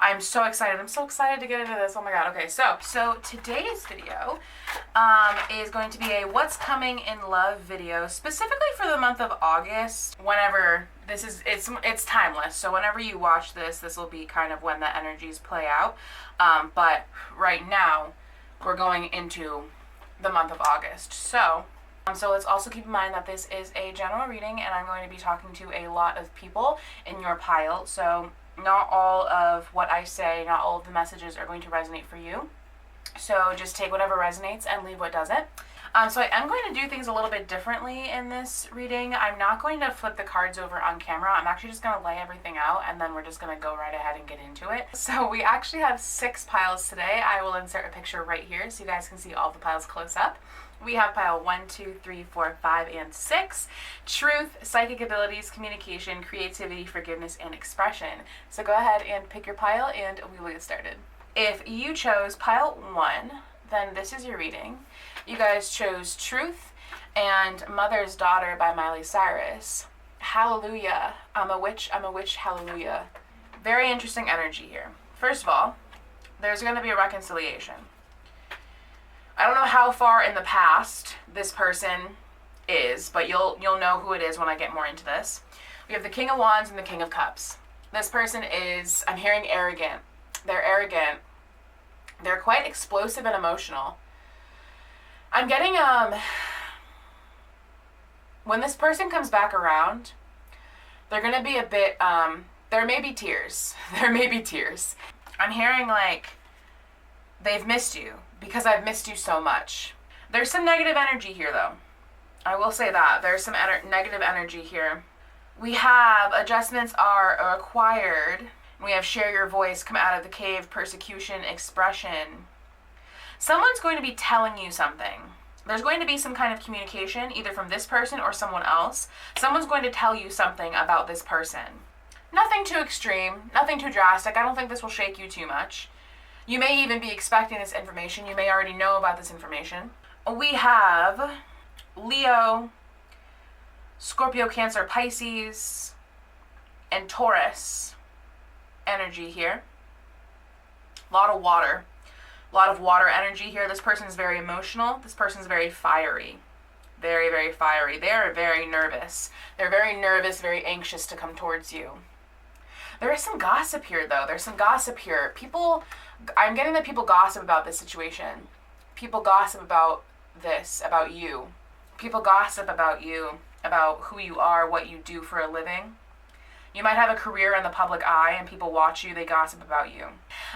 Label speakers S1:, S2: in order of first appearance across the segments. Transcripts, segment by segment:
S1: I'm so excited. I'm so excited to get into this. Oh my god. Okay, so today's video is going to be a what's coming in love video, specifically for the month of August. Whenever this is, it's timeless. So whenever you watch this will be kind of when the energies play out. But right now, we're going into the month of August. So let's also keep in mind that this is a general reading and I'm going to be talking to a lot of people in your pile. So not all of what I say, not all of the messages are going to resonate for you. So just take whatever resonates and leave what doesn't. So I am going to do things a little bit differently in this reading. I'm not going to flip the cards over on camera. I'm actually just going to lay everything out and then we're just going to go right ahead and get into it. So we actually have 6 piles today. I will insert a picture right here so you guys can see all the piles close up. We have pile 1, 2, 3, 4, 5, and 6. Truth, psychic abilities, communication, creativity, forgiveness, and expression. So go ahead and pick your pile and we will get started. If you chose pile 1, then this is your reading. You guys chose Truth and Mother's Daughter by Miley Cyrus. Hallelujah. I'm a witch, hallelujah. Very interesting energy here. First of all, there's going to be a reconciliation. I don't know how far in the past this person is, but you'll know who it is when I get more into this. We have the King of Wands and the King of Cups. This person is, I'm hearing arrogant. They're arrogant. They're quite explosive and emotional. I'm getting, when this person comes back around, they're going to be a bit, there may be tears. There may be tears. I'm hearing like, they've missed you because I've missed you so much. There's some negative energy here though. I will say that. There's some negative energy here. We have adjustments are required. We have share your voice, come out of the cave, persecution, expression. Someone's going to be telling you something. There's going to be some kind of communication, either from this person or someone else. Someone's going to tell you something about this person. Nothing too extreme, nothing too drastic. I don't think this will shake you too much. You may even be expecting this information. You may already know about this information. We have Leo, Scorpio, Cancer, Pisces, and Taurus energy here. A lot of water. A lot of water energy here. This person is very emotional. This person is very fiery. Very, very fiery. They're very nervous. They're very nervous, very anxious to come towards you. There is some gossip here, though. There's some gossip here. I'm getting that people gossip about this situation. People gossip about this, about you. People gossip about you, about who you are, what you do for a living. You might have a career in the public eye and people watch you, they gossip about you.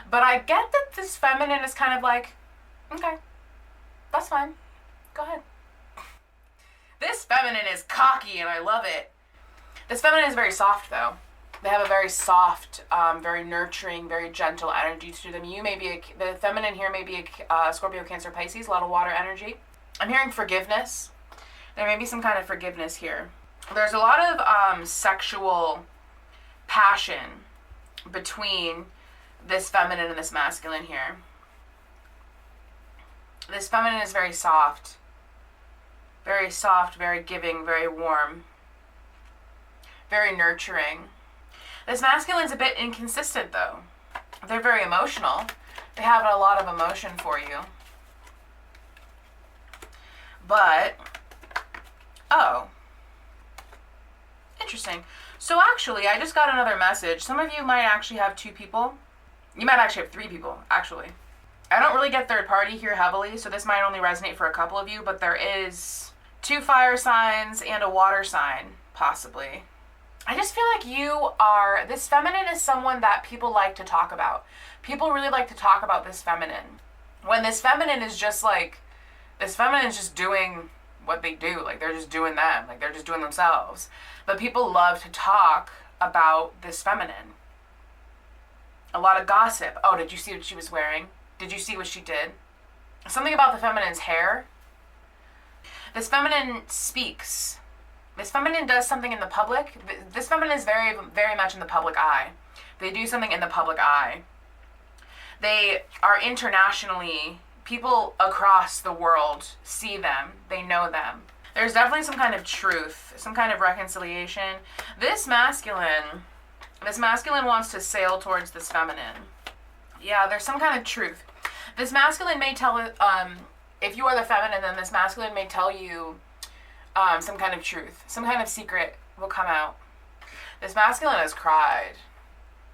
S1: But I get that this feminine is kind of like, okay, that's fine. Go ahead. This feminine is cocky and I love it. This feminine is very soft though. They have a very soft, very nurturing, very gentle energy to them. You may be, the feminine here may be a Scorpio, Cancer, Pisces, a lot of water energy. I'm hearing forgiveness. There may be some kind of forgiveness here. There's a lot of sexual passion between this feminine and this masculine here. This feminine is very soft, very giving, very warm, very nurturing. This masculine's a bit inconsistent though. They're very emotional. They have a lot of emotion for you. But, oh, interesting. So actually, I just got another message. Some of you might actually have 2 people. You might actually have 3 people, actually. I don't really get third party here heavily, so this might only resonate for a couple of you, but there is 2 fire signs and a water sign, possibly. I just feel like this feminine is someone that people like to talk about. People really like to talk about this feminine. When this feminine is just like, this feminine is just doing what they do. Like, they're just doing them. Like, they're just doing themselves. But people love to talk about this feminine. A lot of gossip. Oh, did you see what she was wearing? Did you see what she did? Something about the feminine's hair. This feminine speaks. This feminine does something in the public. This feminine is very, very much in the public eye. They do something in the public eye. They are internationally, people across the world see them. They know them. There's definitely some kind of truth, some kind of reconciliation. This masculine wants to sail towards this feminine. Yeah, there's some kind of truth. This masculine may tell, if you are the feminine, then this masculine may tell you some kind of truth. Some kind of secret will come out. This masculine has cried.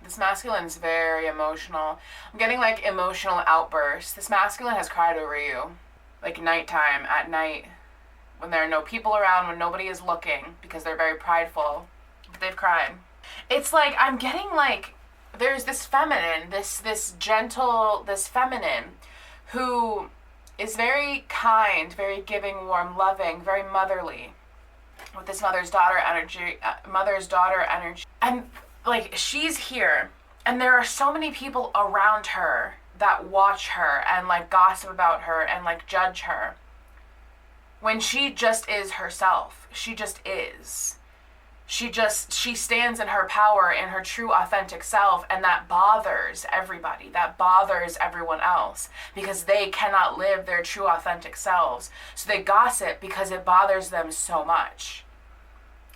S1: This masculine is very emotional. I'm getting like emotional outbursts. This masculine has cried over you. Like nighttime, at night, when there are no people around, when nobody is looking, because they're very prideful. But they've cried. It's like, I'm getting like, there's this feminine, this gentle, this feminine who is very kind, very giving, warm, loving, very motherly, with this mother's daughter energy, and like, she's here, and there are so many people around her that watch her and like gossip about her and like judge her, when she just is herself. She just is. She stands in her power, in her true authentic self, and that bothers everybody. That bothers everyone else because they cannot live their true authentic selves. So they gossip because it bothers them so much.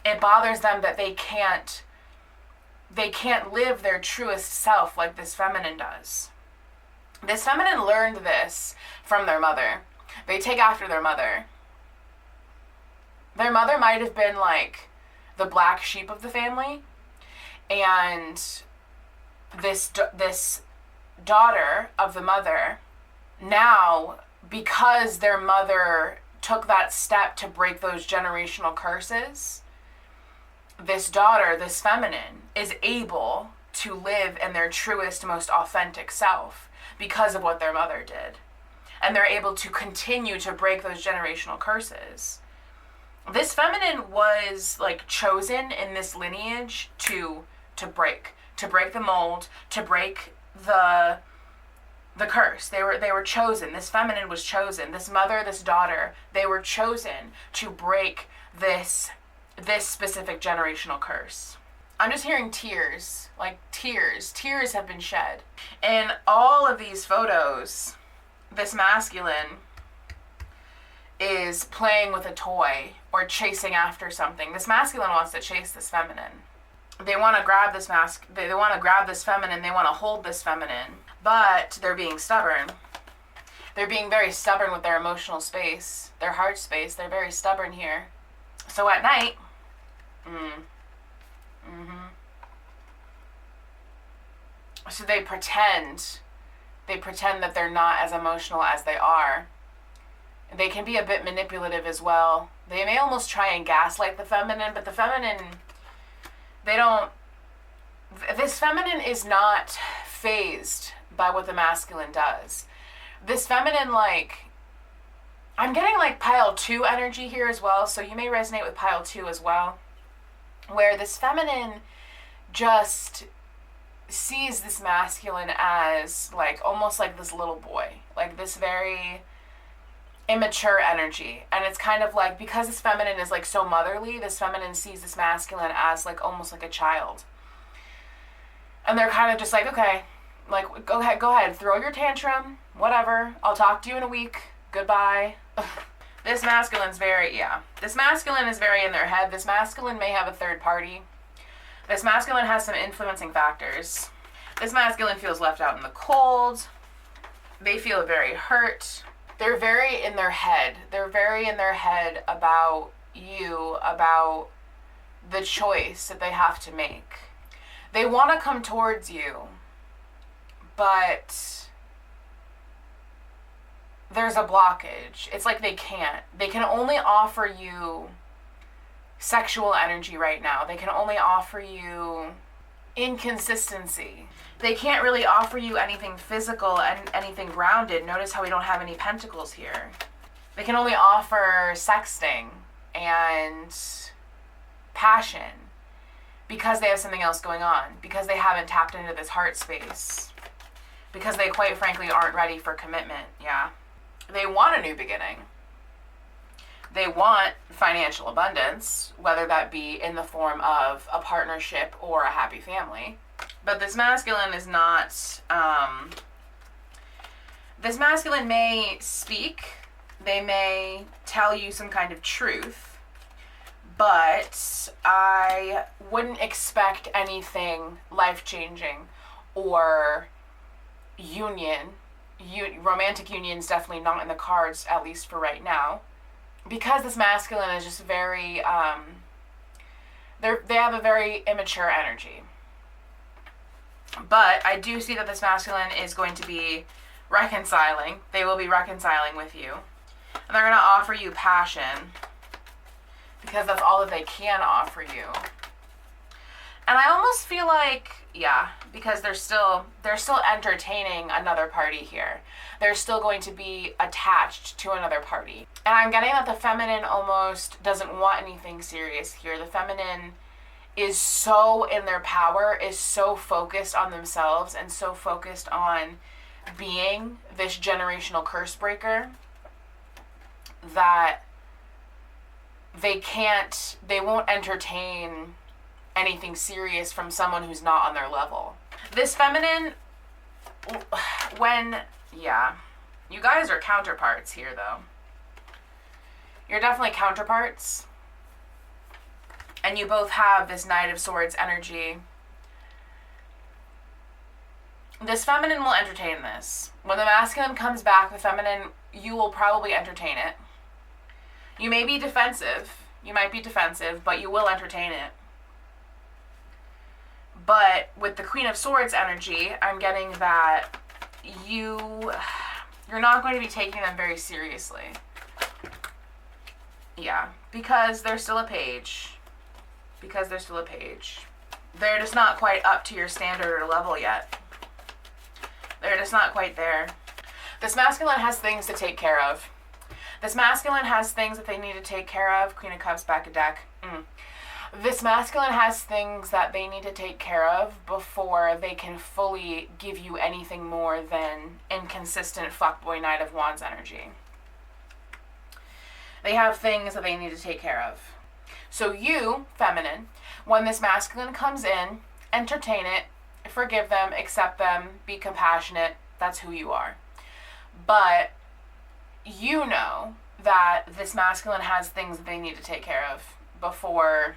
S1: It bothers them that they can't live their truest self like this feminine does. This feminine learned this from their mother. They take after their mother. Their mother might have been like the black sheep of the family, and this daughter of the mother, now, because their mother took that step to break those generational curses, this daughter, this feminine, is able to live in their truest, most authentic self because of what their mother did. And they're able to continue to break those generational curses. This feminine was like chosen in this lineage to break the mold, to break the curse. They were chosen. This feminine was chosen. This mother, this daughter, they were chosen to break this specific generational curse. I'm just hearing tears, like tears. Tears have been shed. In all of these photos, this masculine is playing with a toy or chasing after something. This masculine wants to chase this feminine. They want to grab this they want to grab this feminine, they want to hold this feminine, but they're being stubborn. They're being very stubborn with their emotional space, their heart space. They're very stubborn here. So at night, so they pretend that they're not as emotional as they are. They can be a bit manipulative as well. They may almost try and gaslight the feminine, but the feminine, this feminine is not fazed by what the masculine does. This feminine, like, I'm getting like pile 2 energy here as well, so you may resonate with pile 2 as well, where this feminine just sees this masculine as like almost like this little boy, like this very immature energy. And it's kind of like, because this feminine is like so motherly, this feminine sees this masculine as like almost like a child. And they're kind of just like, okay, like, go ahead, throw your tantrum, whatever, I'll talk to you in a week, goodbye. This masculine's this masculine is very in their head. This masculine may have a third party. This masculine has some influencing factors. This masculine feels left out in the cold. They feel very hurt. They're very in their head. They're very in their head about you, about the choice that they have to make. They want to come towards you, but there's a blockage. It's like they can't. They can only offer you sexual energy right now. They can only offer you inconsistency. They can't really offer you anything physical and anything grounded. Notice how we don't have any pentacles here. They can only offer sexting and passion because they have something else going on, because they haven't tapped into this heart space, because they quite frankly aren't ready for commitment. Yeah. They want a new beginning. They want financial abundance, whether that be in the form of a partnership or a happy family. But this masculine is not, this masculine may speak, they may tell you some kind of truth, but I wouldn't expect anything life-changing or union. Romantic union's definitely not in the cards, at least for right now, because this masculine is just very, they have a very immature energy. But I do see that this masculine is going to be reconciling. They will be reconciling with you. And they're going to offer you passion, because that's all that they can offer you. And I almost feel like, yeah, because they're still entertaining another party here. They're still going to be attached to another party. And I'm getting that the feminine almost doesn't want anything serious here. The feminine is so in their power, is so focused on themselves, and so focused on being this generational curse breaker that they won't entertain anything serious from someone who's not on their level. This feminine, you guys are counterparts here though. You're definitely counterparts. And you both have this Knight of Swords energy. This feminine will entertain this. When the masculine comes back, the feminine, you will probably entertain it. You may be defensive. You might be defensive, but you will entertain it. But with the Queen of Swords energy, I'm getting that you're not going to be taking them very seriously. Yeah, because they're still a page. They're just not quite up to your standard or level yet. They're just not quite there. This masculine has things to take care of. This masculine has things that they need to take care of. Queen of Cups, back of deck. This masculine has things that they need to take care of before they can fully give you anything more than inconsistent fuckboy Knight of Wands energy. They have things that they need to take care of. So you, feminine, when this masculine comes in, entertain it, forgive them, accept them, be compassionate. That's who you are. But you know that this masculine has things that they need to take care of before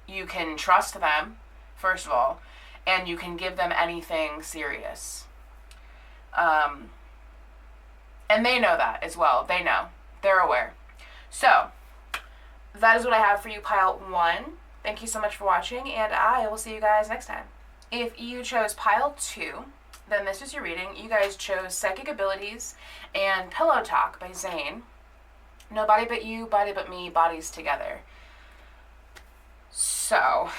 S1: you can trust them, first of all, and you can give them anything serious. And they know that as well. They know. They're aware. So, that is what I have for you, pile 1. Thank you so much for watching, and I will see you guys next time. If you chose pile 2, then this is your reading. You guys chose Psychic Abilities and Pillow Talk by Zane. No body but you, body but me, bodies together. So,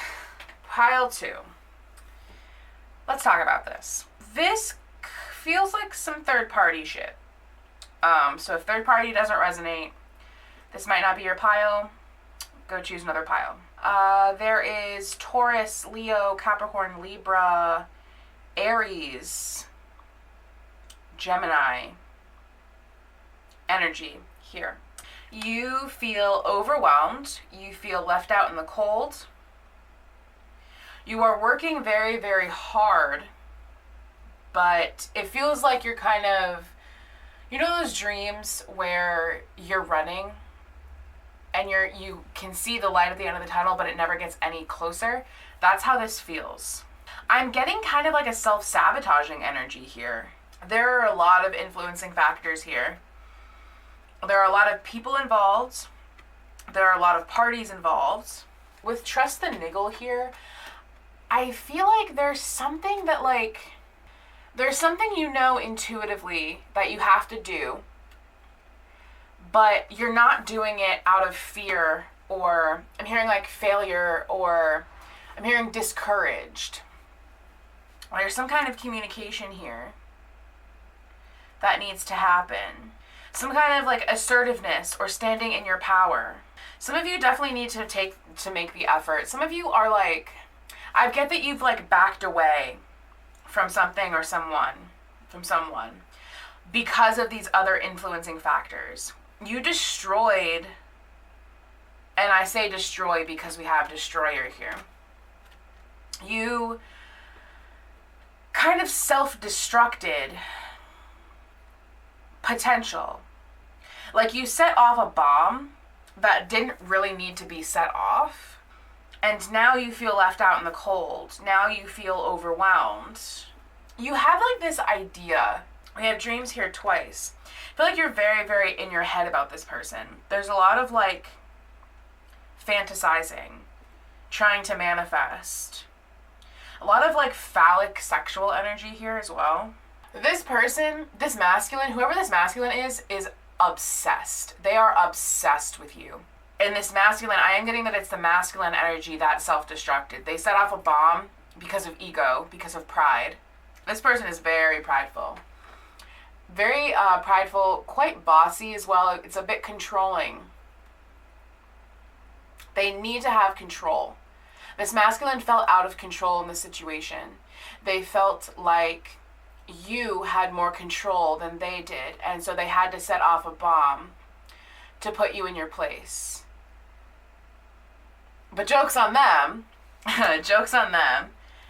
S1: pile 2. Let's talk about this. This feels like some third-party shit. So if third-party doesn't resonate, this might not be your pile. Go choose another pile. There is Taurus, Leo, Capricorn, Libra, Aries, Gemini energy here. You feel overwhelmed. You feel left out in the cold. You are working very, very hard, but it feels like you're kind of, you know those dreams where you're running and you can see the light at the end of the tunnel, but it never gets any closer? That's how this feels. I'm getting kind of like a self-sabotaging energy here. There are a lot of influencing factors here. There are a lot of people involved. There are a lot of parties involved. With Trust the Niggle here, I feel like there's something that there's something you know intuitively that you have to do, but you're not doing it out of fear, or I'm hearing like failure, or I'm hearing discouraged. There's some kind of communication here that needs to happen. Some kind of like assertiveness or standing in your power. Some of you definitely need to make the effort. Some of you are like, I get that you've like backed away from something or someone, because of these other influencing factors. You destroyed, and I say destroy because we have destroyer here. You kind of self-destructed potential. Like you set off a bomb that didn't really need to be set off, and now you feel left out in the cold. Now you feel overwhelmed. you have like this idea. We have dreams here twice. I feel like you're very, very in your head about this person. There's a lot of like fantasizing, trying to manifest. A lot of like phallic sexual energy here as well. This person, this masculine, whoever this masculine is obsessed. They are obsessed with you. And this masculine, I am getting that it's the masculine energy that self-destructed. They set off a bomb because of ego, because of pride. This person is very prideful. Very prideful, quite bossy as well. It's a bit controlling. They need to have control. This masculine felt out of control in the situation. They felt like you had more control than they did, and so they had to set off a bomb to put you in your place. But joke's on them. Joke's on them.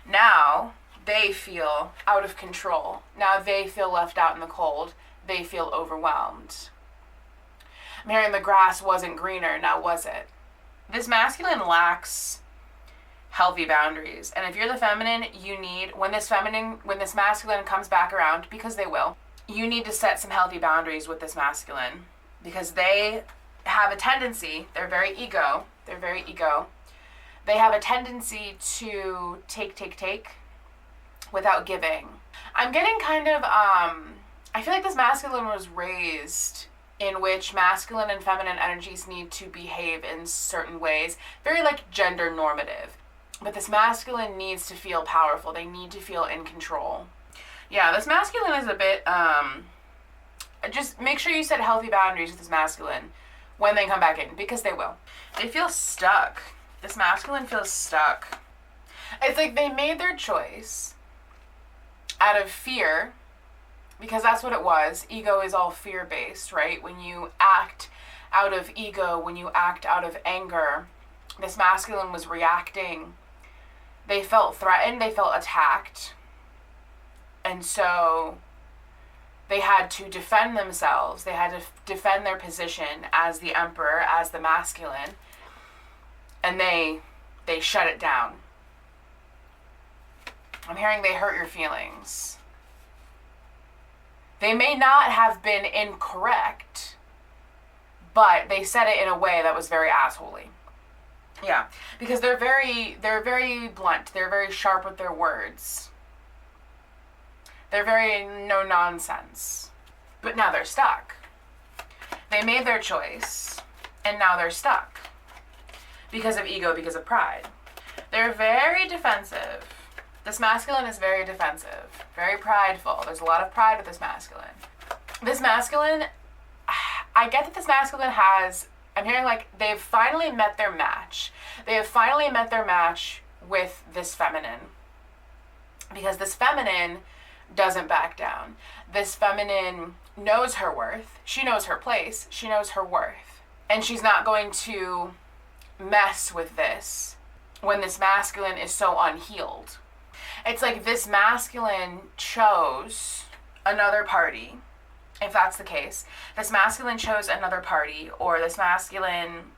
S1: Now they feel out of control. Now they feel left out in the cold. They feel overwhelmed. I'm hearing the grass wasn't greener, now was it? This masculine lacks healthy boundaries. And if you're the feminine, you need, when this masculine comes back around, because they will, you need to set some healthy boundaries with this masculine, because they have a tendency, they're very ego, they have a tendency to take without giving. I'm getting kind of, I feel like this masculine was raised in which masculine and feminine energies need to behave in certain ways, very like gender normative. But this masculine needs to feel powerful. They need to feel in control. Yeah, this masculine is a bit, just make sure you set healthy boundaries with this masculine when they come back in, because they will. They feel stuck. This masculine feels stuck. It's like they made their choice out of fear, because that's what it was. Ego is all fear-based, right? When you act out of ego, when you act out of anger, this masculine was reacting. They felt threatened, they felt attacked. And so they had to defend themselves. They had to defend their position as the emperor, as the masculine. And they shut it down. I'm hearing they hurt your feelings. They may not have been incorrect, but they said it in a way that was very assholey. Yeah, because they're very blunt. They're very sharp with their words. They're very no nonsense. But now they're stuck. They made their choice, and now they're stuck. Because of ego, because of pride. They're very defensive. This masculine is very defensive, very prideful. There's a lot of pride with this masculine. This masculine, I get that this masculine has, I'm hearing like they've finally met their match. They have finally met their match with this feminine. Because this feminine doesn't back down. This feminine knows her worth. She knows her place. She knows her worth. And she's not going to mess with this when this masculine is so unhealed. It's like this masculine chose another party, if that's the case. This masculine chose another party, or this masculine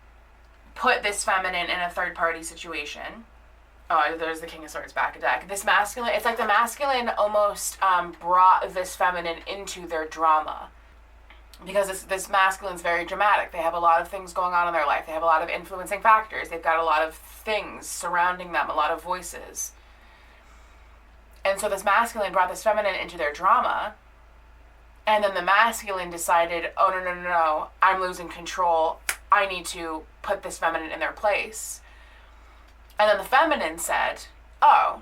S1: put this feminine in a third party situation. Oh, there's the King of Swords back a deck. This masculine, it's like the masculine almost brought this feminine into their drama. Because this masculine's very dramatic. They have a lot of things going on in their life. They have a lot of influencing factors. They've got a lot of things surrounding them, a lot of voices. And so this masculine brought this feminine into their drama. And then the masculine decided, oh, no, I'm losing control. I need to put this feminine in their place. And then the feminine said, oh,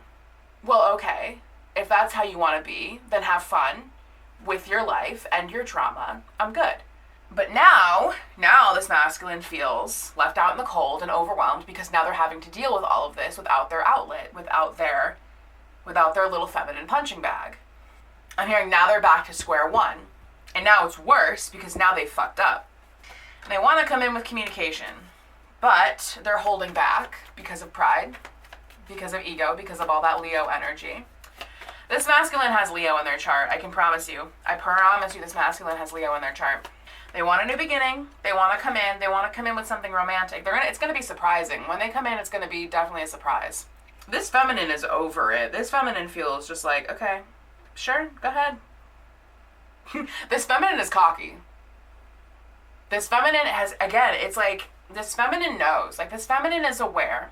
S1: well, okay. If that's how you want to be, then have fun with your life and your drama. I'm good. But now this masculine feels left out in the cold and overwhelmed, because now they're having to deal with all of this without their outlet, without their little feminine punching bag. I'm hearing now they're back to square one. And now it's worse, because now they fucked up. And they want to come in with communication, but they're holding back because of pride, because of ego, because of all that Leo energy. This masculine has Leo in their chart, I can promise you. I promise you this masculine has Leo in their chart. They want a new beginning. They want to come in. They want to come in with something romantic. It's going to be surprising. When they come in, it's going to be definitely a surprise. This feminine is over it. This feminine feels just like, okay, Sure, go ahead. This feminine is cocky. This feminine has, again, it's like, this feminine knows. Like, this feminine is aware.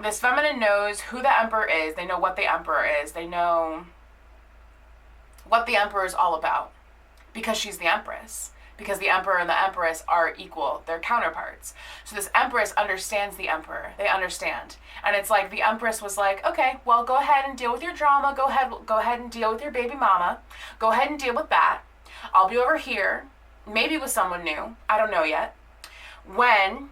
S1: This feminine knows who the emperor is. They know what the emperor is. They know what the emperor is all about. Because she's the empress. Because the emperor and the empress are equal. They're counterparts. So this empress understands the emperor. They understand. And it's like the empress was like, okay, well, go ahead and deal with your drama. Go ahead and deal with your baby mama. Go ahead and deal with that. I'll be over here. Maybe with someone new. I don't know yet. When,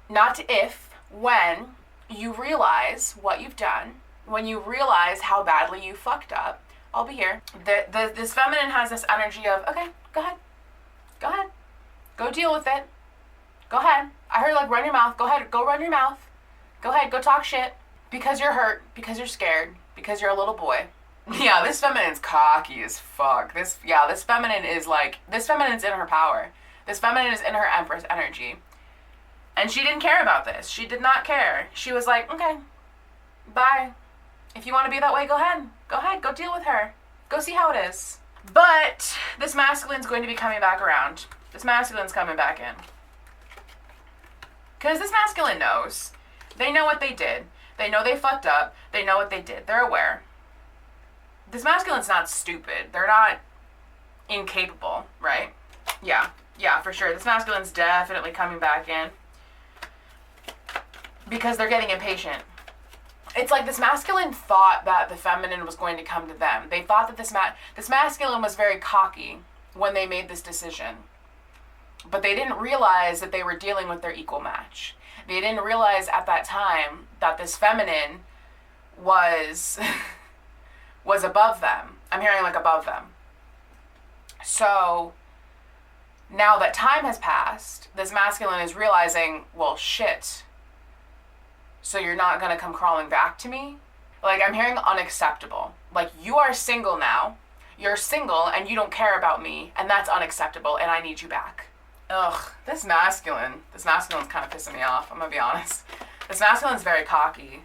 S1: not if, when you realize what you've done, when you realize how badly you fucked up, I'll be here. This feminine has this energy of, okay, go ahead. Go ahead. Go deal with it. Go ahead. I heard like run your mouth. Go ahead. Go run your mouth. Go ahead. Go talk shit. Because you're hurt. Because you're scared. Because you're a little boy. Yeah, this feminine's cocky as fuck. This feminine is like, this feminine's in her power. This feminine is in her empress energy. And she didn't care about this. She did not care. She was like, okay, bye. If you want to be that way, go ahead. Go ahead. Go deal with her. Go see how it is. But this masculine's going to be coming back around. This masculine's coming back in. Because this masculine knows. They know what they did. They know they fucked up. They know what they did. They're aware. This masculine's not stupid. They're not incapable, right? Yeah, for sure. This masculine's definitely coming back in. Because they're getting impatient. It's like this masculine thought that the feminine was going to come to them. They thought that this masculine was very cocky when they made this decision. But they didn't realize that they were dealing with their equal match. They didn't realize at that time that this feminine was was above them. I'm hearing like above them. So now that time has passed, this masculine is realizing, well, shit. So you're not going to come crawling back to me? Like, I'm hearing unacceptable. Like, you are single now. You're single and you don't care about me. And that's unacceptable and I need you back. Ugh, this masculine's kind of pissing me off. I'm going to be honest. This masculine's very cocky.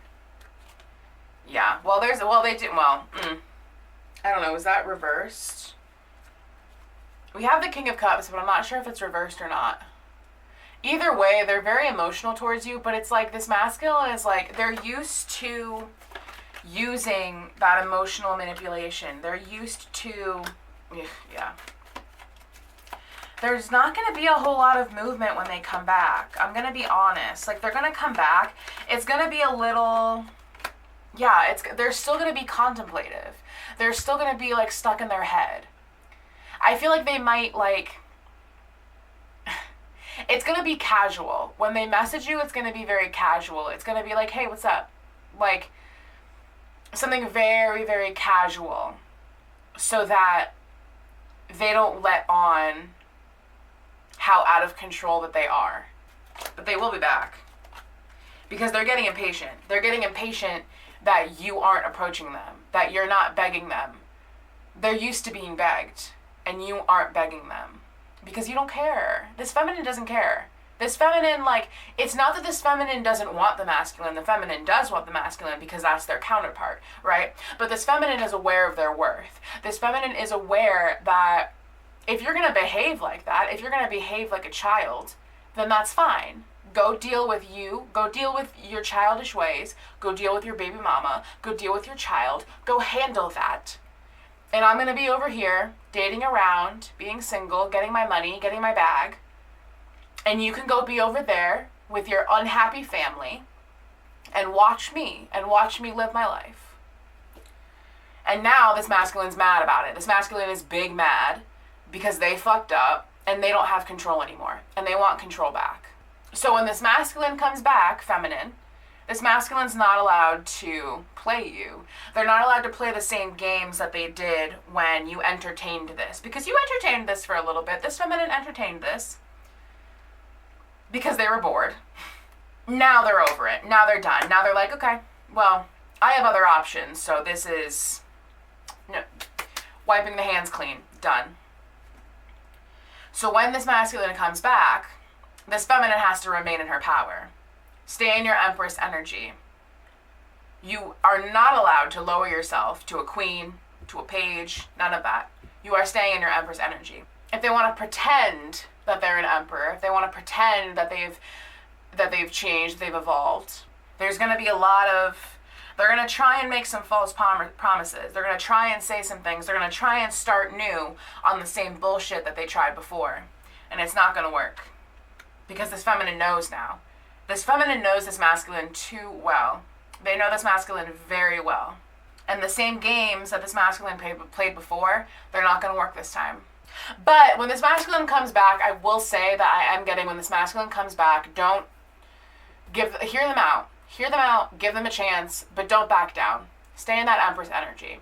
S1: Yeah. I don't know. Is that reversed? We have the King of Cups, but I'm not sure if it's reversed or not. Either way, they're very emotional towards you, but it's like this masculine is like, they're used to using that emotional manipulation. They're used to, yeah. There's not going to be a whole lot of movement when they come back. I'm going to be honest. Like, they're going to come back. It's going to be a little, yeah, they're still going to be contemplative. They're still going to be, like, stuck in their head. I feel like they might, like, it's going to be casual. When they message you, it's going to be very casual. It's going to be like, hey, what's up? Like, something very, very casual so that they don't let on how out of control that they are. But they will be back. Because they're getting impatient. They're getting impatient that you aren't approaching them, that you're not begging them. They're used to being begged, and you aren't begging them. Because you don't care. This feminine doesn't care. This feminine, like, it's not that this feminine doesn't want the masculine. The feminine does want the masculine because that's their counterpart, right? But this feminine is aware of their worth. This feminine is aware that if you're going to behave like that, if you're going to behave like a child, then that's fine. Go deal with you. Go deal with your childish ways. Go deal with your baby mama. Go deal with your child. Go handle that. And I'm going to be over here dating around, being single, getting my money, getting my bag. And you can go be over there with your unhappy family and watch me live my life. And now this masculine's mad about it. This masculine is big mad because they fucked up and they don't have control anymore. And they want control back. So when this masculine comes back, feminine, this masculine's not allowed to play you. They're not allowed to play the same games that they did when you entertained this. Because you entertained this for a little bit. This feminine entertained this. Because they were bored. Now they're over it. Now they're done. Now they're like, okay, well, I have other options. So this is wiping the hands clean. Done. So when this masculine comes back, this feminine has to remain in her power. Stay in your empress energy. You are not allowed to lower yourself to a queen, to a page, none of that. You are staying in your Empress energy. If they want to pretend that they're an Emperor, if they want to pretend that they've changed, they've evolved, there's going to be a lot of, they're going to try and make some false promises. They're going to try and say some things. They're going to try and start new on the same bullshit that they tried before. And it's not going to work. Because this feminine knows now. This feminine knows this masculine too well. They know this masculine very well. And the same games that this masculine played before, they're not going to work this time. But when this masculine comes back, I will say that I am getting, when this masculine comes back, don't hear them out. Hear them out, give them a chance, but don't back down. Stay in that Empress energy.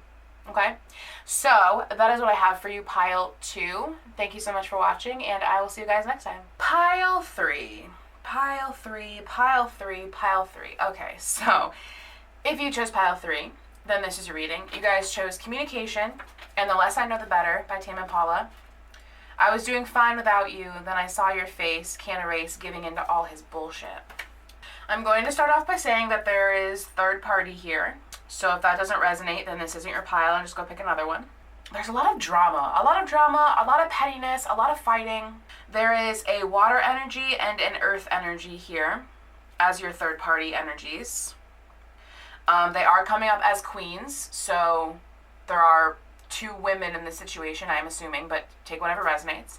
S1: Okay? So, that is what I have for you, pile 2. Thank you so much for watching, and I will see you guys next time. Pile 3. Pile 3, pile 3, pile 3. Okay, so, if you chose pile 3, then this is your reading. You guys chose Communication and The Less I Know the Better by Tame Impala. I was doing fine without you, then I saw your face, can't erase, giving into all his bullshit. I'm going to start off by saying that there is third party here. So if that doesn't resonate, then this isn't your pile and just go pick another one. There's a lot of drama, a lot of pettiness, a lot of fighting. There is a water energy and an earth energy here as your third party energies. They are coming up as queens, so there are 2 women in this situation, I'm assuming, but take whatever resonates.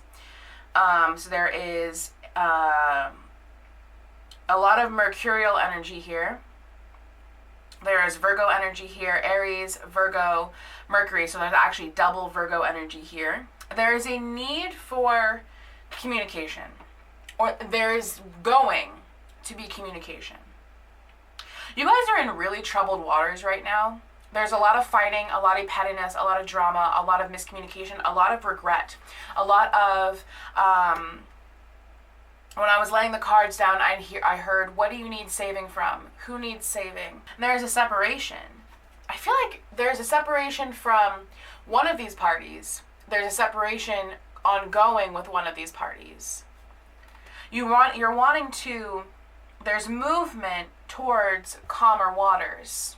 S1: So there is a lot of mercurial energy here. There is Virgo energy here, Aries, Virgo, Mercury, so there's actually double Virgo energy here. There is a need for communication, or there is going to be communication. You guys are in really troubled waters right now. There's a lot of fighting, a lot of pettiness, a lot of drama, a lot of miscommunication, a lot of regret, a lot of, when I was laying the cards down, I heard, what do you need saving from? Who needs saving? And there's a separation. I feel like there's a separation from one of these parties. There's a separation ongoing with one of these parties. You're wanting to, there's movement towards calmer waters.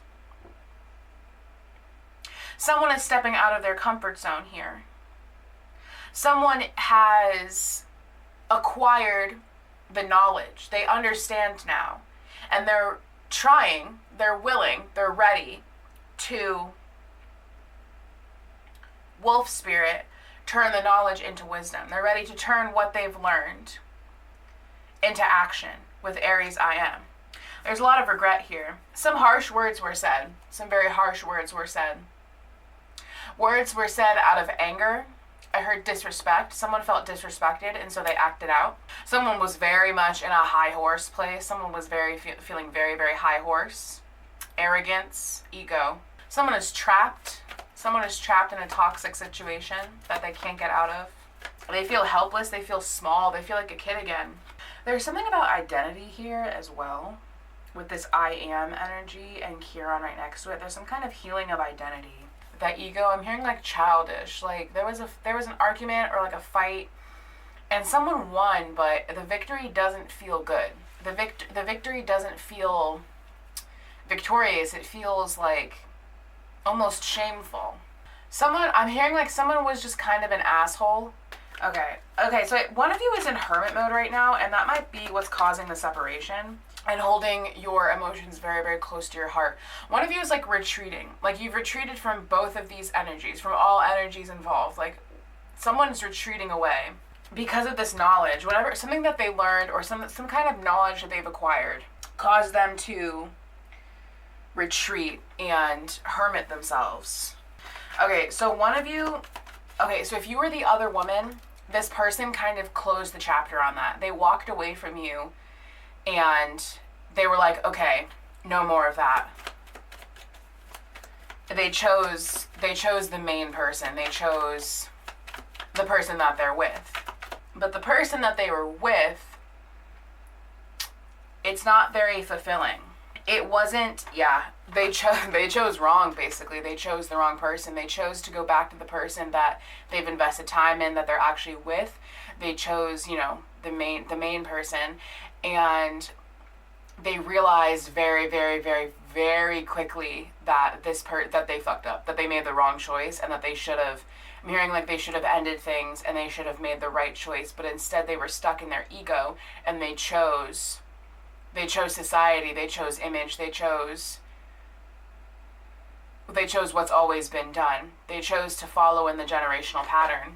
S1: Someone is stepping out of their comfort zone here. Someone has acquired the knowledge. They understand now. And they're trying, they're willing, they're ready to wolf spirit, turn the knowledge into wisdom. They're ready to turn what they've learned into action with Aries I am. There's a lot of regret here. Some harsh words were said. Some very harsh words were said. Words were said out of anger. I heard disrespect. Someone felt disrespected, and so they acted out. Someone was very much in a high horse place. Someone was feeling very, very high horse. Arrogance, ego. Someone is trapped. Someone is trapped in a toxic situation that they can't get out of. They feel helpless. They feel small. They feel like a kid again. There's something about identity here as well. With this I am energy and Chiron right next to it, there's some kind of healing of identity. That ego, I'm hearing like childish. Like there was an argument or like a fight, and someone won, but the victory doesn't feel good. The victory doesn't feel victorious. It feels like almost shameful. I'm hearing like someone was just kind of an asshole. Okay, so one of you is in hermit mode right now, and that might be what's causing the separation and holding your emotions very, very close to your heart. One of you is like retreating. Like you've retreated from both of these energies, from all energies involved. Like someone's retreating away because of this knowledge, whatever, something that they learned or some kind of knowledge that they've acquired caused them to retreat and hermit themselves. Okay, so so if you were the other woman, this person kind of closed the chapter on that. They walked away from you and they were like, okay, no more of that. They chose the main person. They chose the person that they're with. But the person that they were with, it's not very fulfilling. It wasn't, they chose wrong, basically. They chose the wrong person. They chose to go back to the person that they've invested time in, that they're actually with. They chose, the main person, and they realized very, very, very, very quickly that that they fucked up, that they made the wrong choice, and that they should have. I'm hearing like they should have ended things and they should have made the right choice, but instead they were stuck in their ego and they chose society, they chose image, they chose what's always been done. They chose to follow in the generational pattern.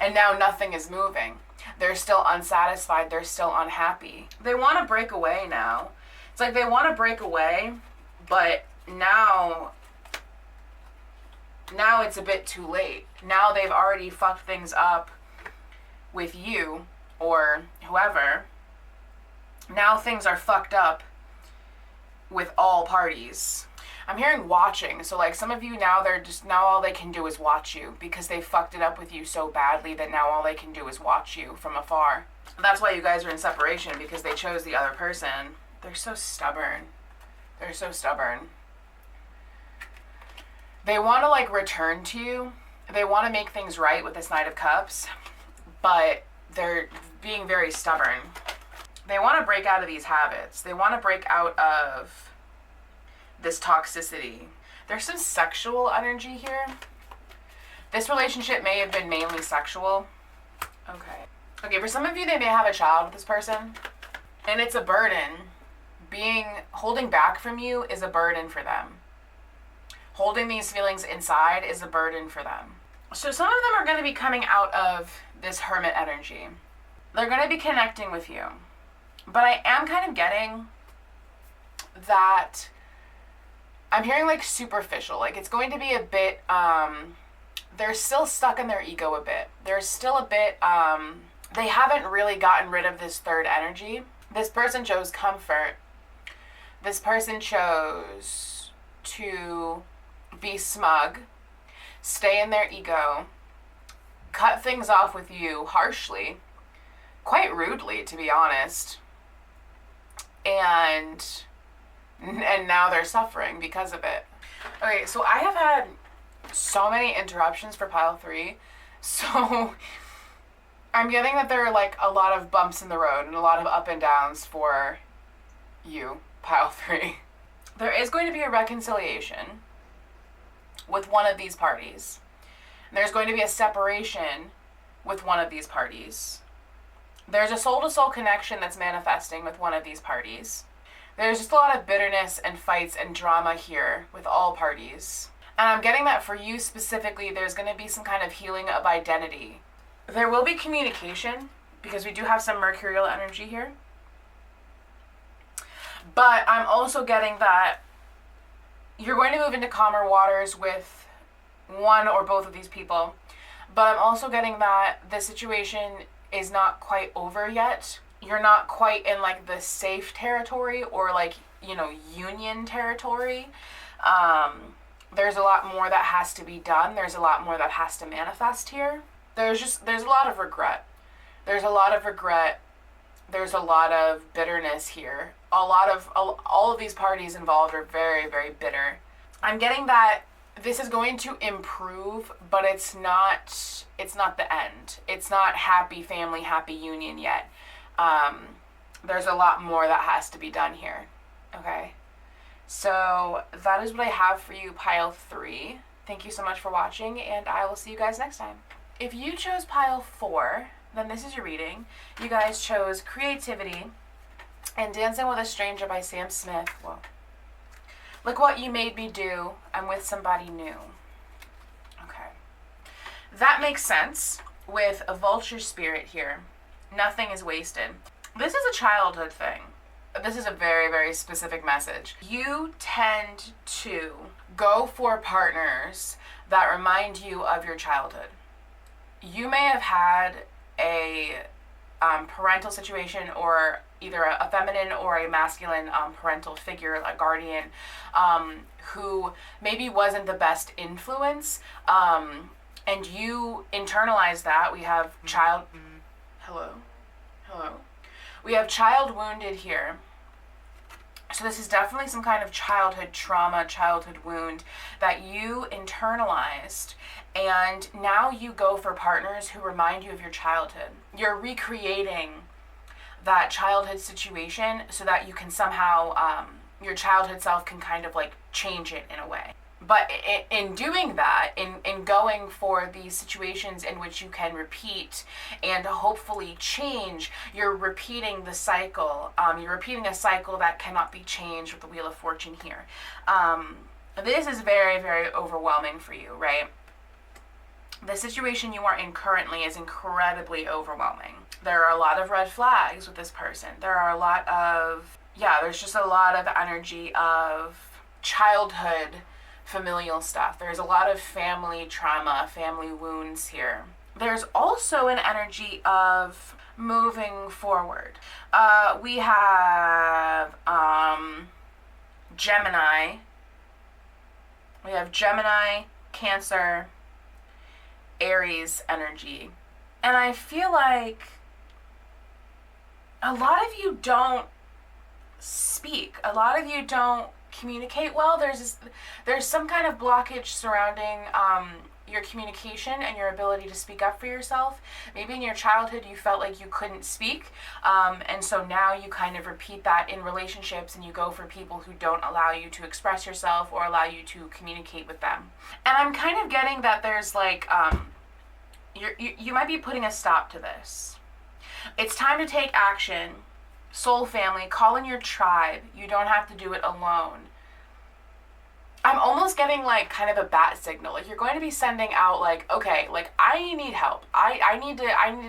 S1: And now nothing is moving. They're still unsatisfied, they're still unhappy. They want to break away now. It's like they want to break away, but now it's a bit too late. Now they've already fucked things up with you or whoever. Now things are fucked up with all parties. I'm hearing watching. So like some of you now, now all they can do is watch you because they fucked it up with you so badly that now all they can do is watch you from afar. That's why you guys are in separation, because they chose the other person. They're so stubborn. They're so stubborn. They want to like return to you. They want to make things right with this Knight of Cups, but they're being very stubborn. They want to break out of these habits. They want to break out of this toxicity. There's some sexual energy here. This relationship may have been mainly sexual. Okay, for some of you, they may have a child with this person, and it's a burden. Holding back from you is a burden for them. Holding these feelings inside is a burden for them. So some of them are going to be coming out of this hermit energy. They're going to be connecting with you. But I am kind of getting that I'm hearing like superficial. Like it's going to be a bit, they're still stuck in their ego a bit. They're still a bit, they haven't really gotten rid of this third energy. This person chose comfort. This person chose to be smug, stay in their ego, cut things off with you harshly, quite rudely, to be honest. And now they're suffering because of it. Okay, so I have had so many interruptions for pile 3. So I'm getting that there are like a lot of bumps in the road and a lot of up and downs for you, pile 3. There is going to be a reconciliation with one of these parties. There's going to be a separation with one of these parties. There's a soul-to-soul connection that's manifesting with one of these parties. There's just a lot of bitterness and fights and drama here with all parties. And I'm getting that for you specifically, there's going to be some kind of healing of identity. There will be communication, because we do have some mercurial energy here. But I'm also getting that you're going to move into calmer waters with one or both of these people. But I'm also getting that the situation is not quite over yet. You're not quite in like the safe territory or like, union territory. There's a lot more that has to be done. There's a lot more that has to manifest here. There's a lot of regret. There's a lot of regret. There's a lot of bitterness here. All of these parties involved are very, very bitter. I'm getting that this is going to improve, but it's not the end. It's not happy family, happy union yet. There's a lot more that has to be done here. Okay. So that is what I have for you, pile 3. Thank you so much for watching, and I will see you guys next time. If you chose pile 4, then this is your reading. You guys chose Creativity and Dancing with a Stranger by Sam Smith. Whoa. Look What You Made Me Do. I'm with somebody new. Okay. That makes sense with a vulture spirit here. Nothing is wasted. This is a childhood thing. This is a very, very specific message. You tend to go for partners that remind you of your childhood. You may have had a parental situation, or either a feminine or a masculine parental figure, a guardian, who maybe wasn't the best influence, and you internalize that. We have child... Hello? We have child wounded here. So this is definitely some kind of childhood trauma, childhood wound that you internalized, and now you go for partners who remind you of your childhood. You're recreating that childhood situation so that you can somehow your childhood self can kind of like change it in a way. But in doing that, in going for these situations in which you can repeat and hopefully change, you're repeating the cycle. You're repeating a cycle that cannot be changed with the Wheel of Fortune here. This is very, very overwhelming for you, right? The situation you are in currently is incredibly overwhelming. There are a lot of red flags with this person. There are a lot of, there's just a lot of energy of childhood familial stuff. There's a lot of family trauma, family wounds here. There's also an energy of moving forward. We have Gemini. We have Gemini, Cancer, Aries energy. And I feel like a lot of you don't speak. A lot of you don't communicate well. There's some kind of blockage surrounding your communication and your ability to speak up for yourself. Maybe in your childhood you felt like you couldn't speak, and so now you kind of repeat that in relationships, and you go for people who don't allow you to express yourself or allow you to communicate with them. And I'm kind of getting that there's like you might be putting a stop to this. It's time to take action. Soul family, call in your tribe. You don't have to do it alone. I'm almost getting like kind of a bat signal. Like you're going to be sending out like, okay, like I need help. I need to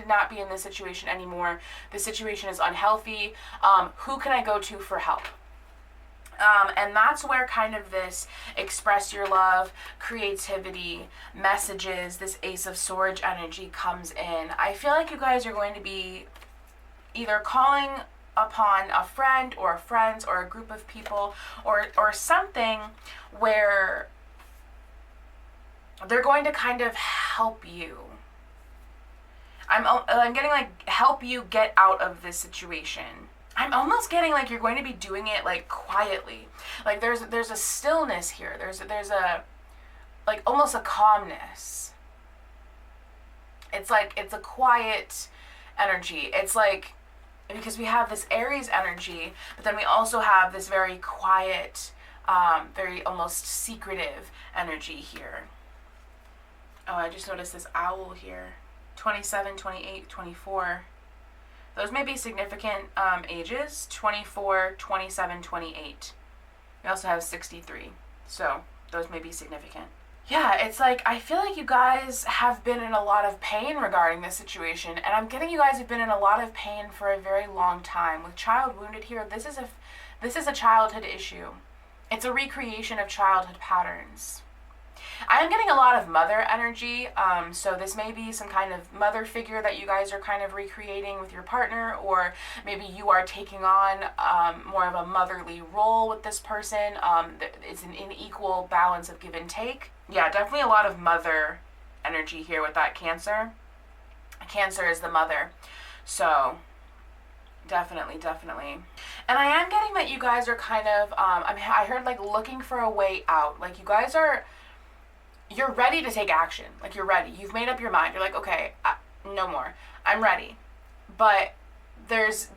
S1: not be in this situation anymore. This situation is unhealthy. Who can I go to for help? And that's where kind of this express your love, creativity, messages, this Ace of Swords energy comes in. I feel like you guys are going to be either calling upon a friend or friends or a group of people or something where they're going to kind of help you. I'm getting like help you get out of this situation. I'm almost getting like you're going to be doing it like quietly. Like there's a stillness here. There's a like almost a calmness. It's like it's a quiet energy. It's like because we have this Aries energy, but then we also have this very quiet, very almost secretive energy here. Oh, I just noticed this owl here. 27, 28, 24. Those may be significant ages. 24, 27, 28. We also have 63. So those may be significant. Yeah, it's like, I feel like you guys have been in a lot of pain regarding this situation, and I'm getting you guys have been in a lot of pain for a very long time. With child wounded here, this is a childhood issue. It's a recreation of childhood patterns. I am getting a lot of mother energy, so this may be some kind of mother figure that you guys are kind of recreating with your partner, or maybe you are taking on more of a motherly role with this person. It's an unequal balance of give and take. Yeah, definitely a lot of mother energy here with that Cancer. Cancer is the mother, so definitely. And I am getting that you guys are kind of, I heard like looking for a way out. Like you guys are, you're ready to take action. Like you're ready. You've made up your mind. You're like, okay, no more. I'm ready. But there's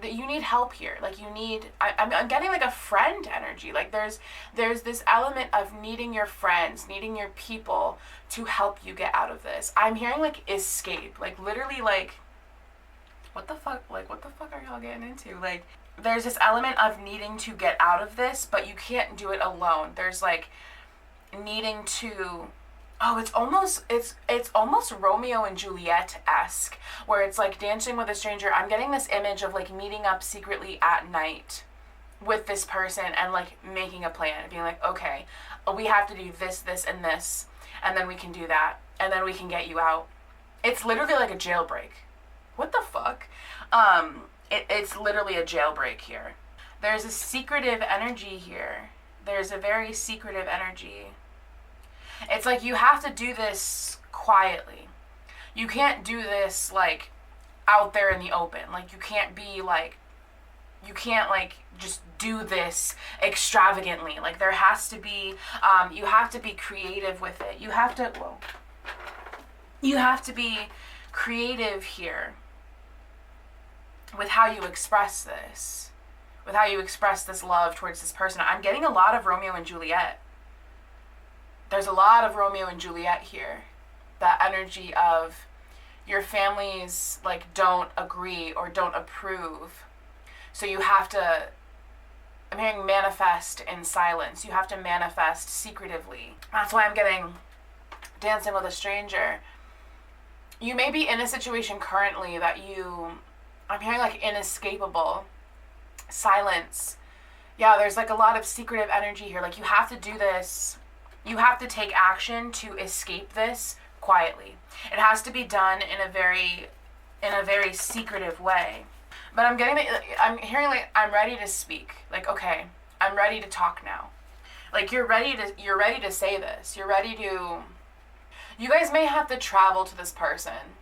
S1: you need help here. Like you need, I'm getting like a friend energy. Like there's this element of needing your friends, needing your people to help you get out of this. I'm hearing like escape. Like literally like, what the fuck are y'all getting into? Like there's this element of needing to get out of this, but you can't do it alone. There's like needing to, it's almost Romeo and Juliet-esque, where it's like dancing with a stranger. I'm getting this image of like meeting up secretly at night with this person and like making a plan and being like, okay, we have to do this, this, and this, and then we can do that, and then we can get you out. It's literally like a jailbreak. What the fuck? It's literally a jailbreak here. There's a secretive energy here. There's a very secretive energy. It's like you have to do this quietly. You can't do this like out there in the open. Like you can't just do this extravagantly. Like there has to be, you have to be creative with it. You have to be creative here with how you express this, with how you express this love towards this person. I'm getting a lot of Romeo and Juliet. There's a lot of Romeo and Juliet here. That energy of your families like don't agree or don't approve. So you have to, I'm hearing manifest in silence. You have to manifest secretively. That's why I'm getting Dancing with a Stranger. You may be in a situation currently that I'm hearing like inescapable. Silence. Yeah, there's like a lot of secretive energy here. Like you have to do this. You have to take action to escape this quietly. It has to be done in a very secretive way. But I'm hearing like I'm ready to speak. Like, okay, I'm ready to talk now. Like you're ready to say this. You guys may have to travel to this person.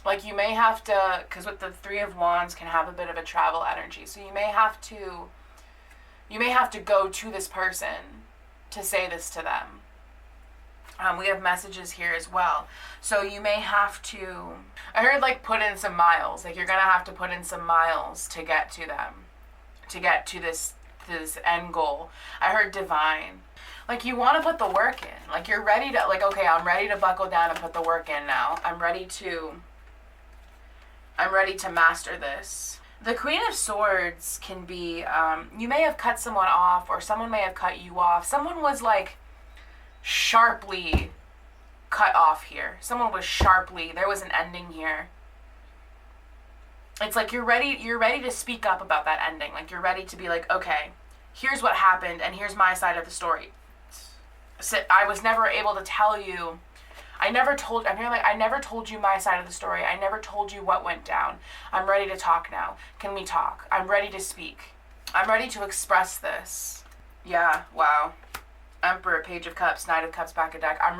S1: Like you may have to, because with the Three of Wands can have a bit of a travel energy. So you may have to go to this person to say this to them. We have messages here as well. So you may have to, I heard like put in some miles. Like you're going to have to put in some miles to get to them. To get to this end goal. I heard divine. Like you want to put the work in. Like you're ready to, like, okay, I'm ready to buckle down and put the work in now. I'm ready to master this. The Queen of Swords can be, you may have cut someone off or someone may have cut you off. Someone was like sharply cut off here. There was an ending here. It's like you're ready to speak up about that ending. Like you're ready to be like, okay, here's what happened and here's my side of the story. So I was never able to tell you. I never told you my side of the story. I never told you what went down. I'm ready to talk now. Can we talk? I'm ready to speak. I'm ready to express this. Yeah, wow. Emperor, Page of Cups, Knight of Cups, back of deck. I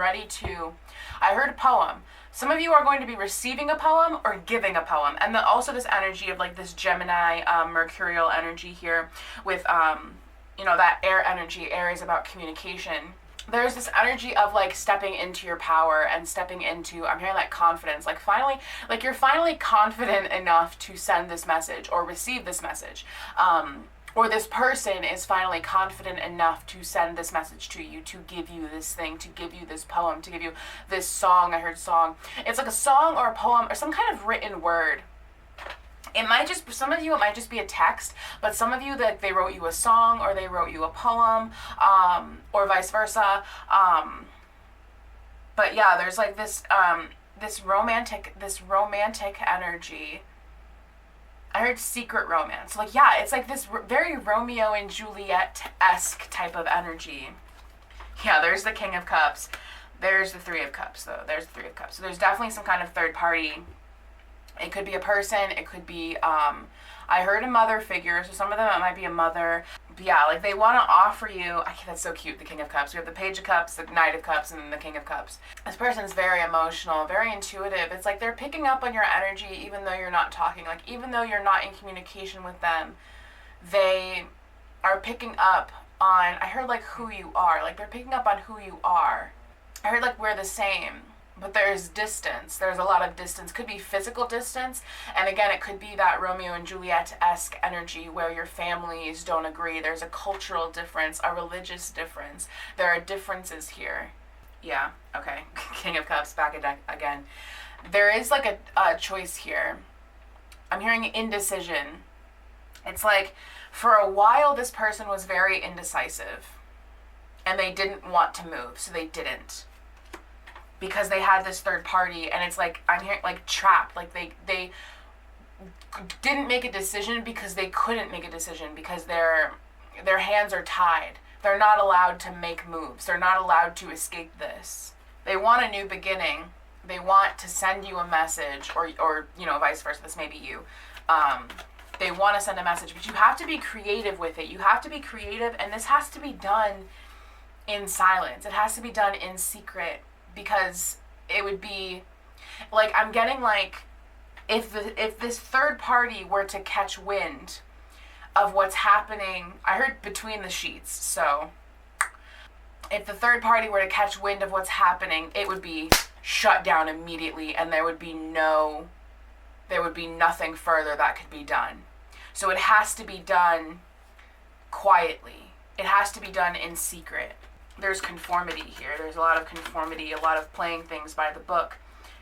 S1: heard a poem. Some of you are going to be receiving a poem or giving a poem. And then also this energy of like this Gemini, mercurial energy here with, that air energy. Air is about communication. There's this energy of like stepping into your power and stepping into, I'm hearing like confidence, like finally, like you're finally confident enough to send this message or receive this message. Or this person is finally confident enough to send this message to you, to give you this thing, to give you this poem, to give you this song. I heard song. It's like a song or a poem or some kind of written word. Some of you, it might just be a text, but some of you, that they wrote you a song or they wrote you a poem, or vice versa. But yeah, there's like this romantic energy. I heard secret romance. Like, yeah, it's like this very Romeo and Juliet-esque type of energy. Yeah, there's the King of Cups. There's the Three of Cups, though. There's the Three of Cups. So there's definitely some kind of third party. It could be a person. It could be, I heard a mother figure. So some of them, it might be a mother. But yeah, like they want to offer you, that's so cute, the King of Cups. We have the Page of Cups, the Knight of Cups, and then the King of Cups. This person's very emotional, very intuitive. It's like they're picking up on your energy even though you're not talking. Like even though you're not in communication with them, they are picking up on, I heard like who you are. Like they're picking up on who you are. I heard like we're the same. But there's distance. There's a lot of distance. Could be physical distance. And again, it could be that Romeo and Juliet-esque energy where your families don't agree. There's a cultural difference, a religious difference. There are differences here. Yeah, okay. King of Cups, back again. There is like a choice here. I'm hearing indecision. It's like for a while this person was very indecisive. And they didn't want to move, so they didn't. Because they had this third party, and it's like I'm hearing like trapped. Like they didn't make a decision because they couldn't make a decision because their hands are tied. They're not allowed to make moves. They're not allowed to escape this. They want a new beginning. They want to send you a message, or vice versa. This may be you. They want to send a message, but you have to be creative with it. You have to be creative, and this has to be done in silence. It has to be done in secret. Because it would be like, I'm getting like, if this third party were to catch wind of what's happening, I heard between the sheets, so if the third party were to catch wind of what's happening, it would be shut down immediately and there would be nothing further that could be done. So it has to be done quietly. It has to be done in secret. There's conformity here. There's a lot of conformity, a lot of playing things by the book.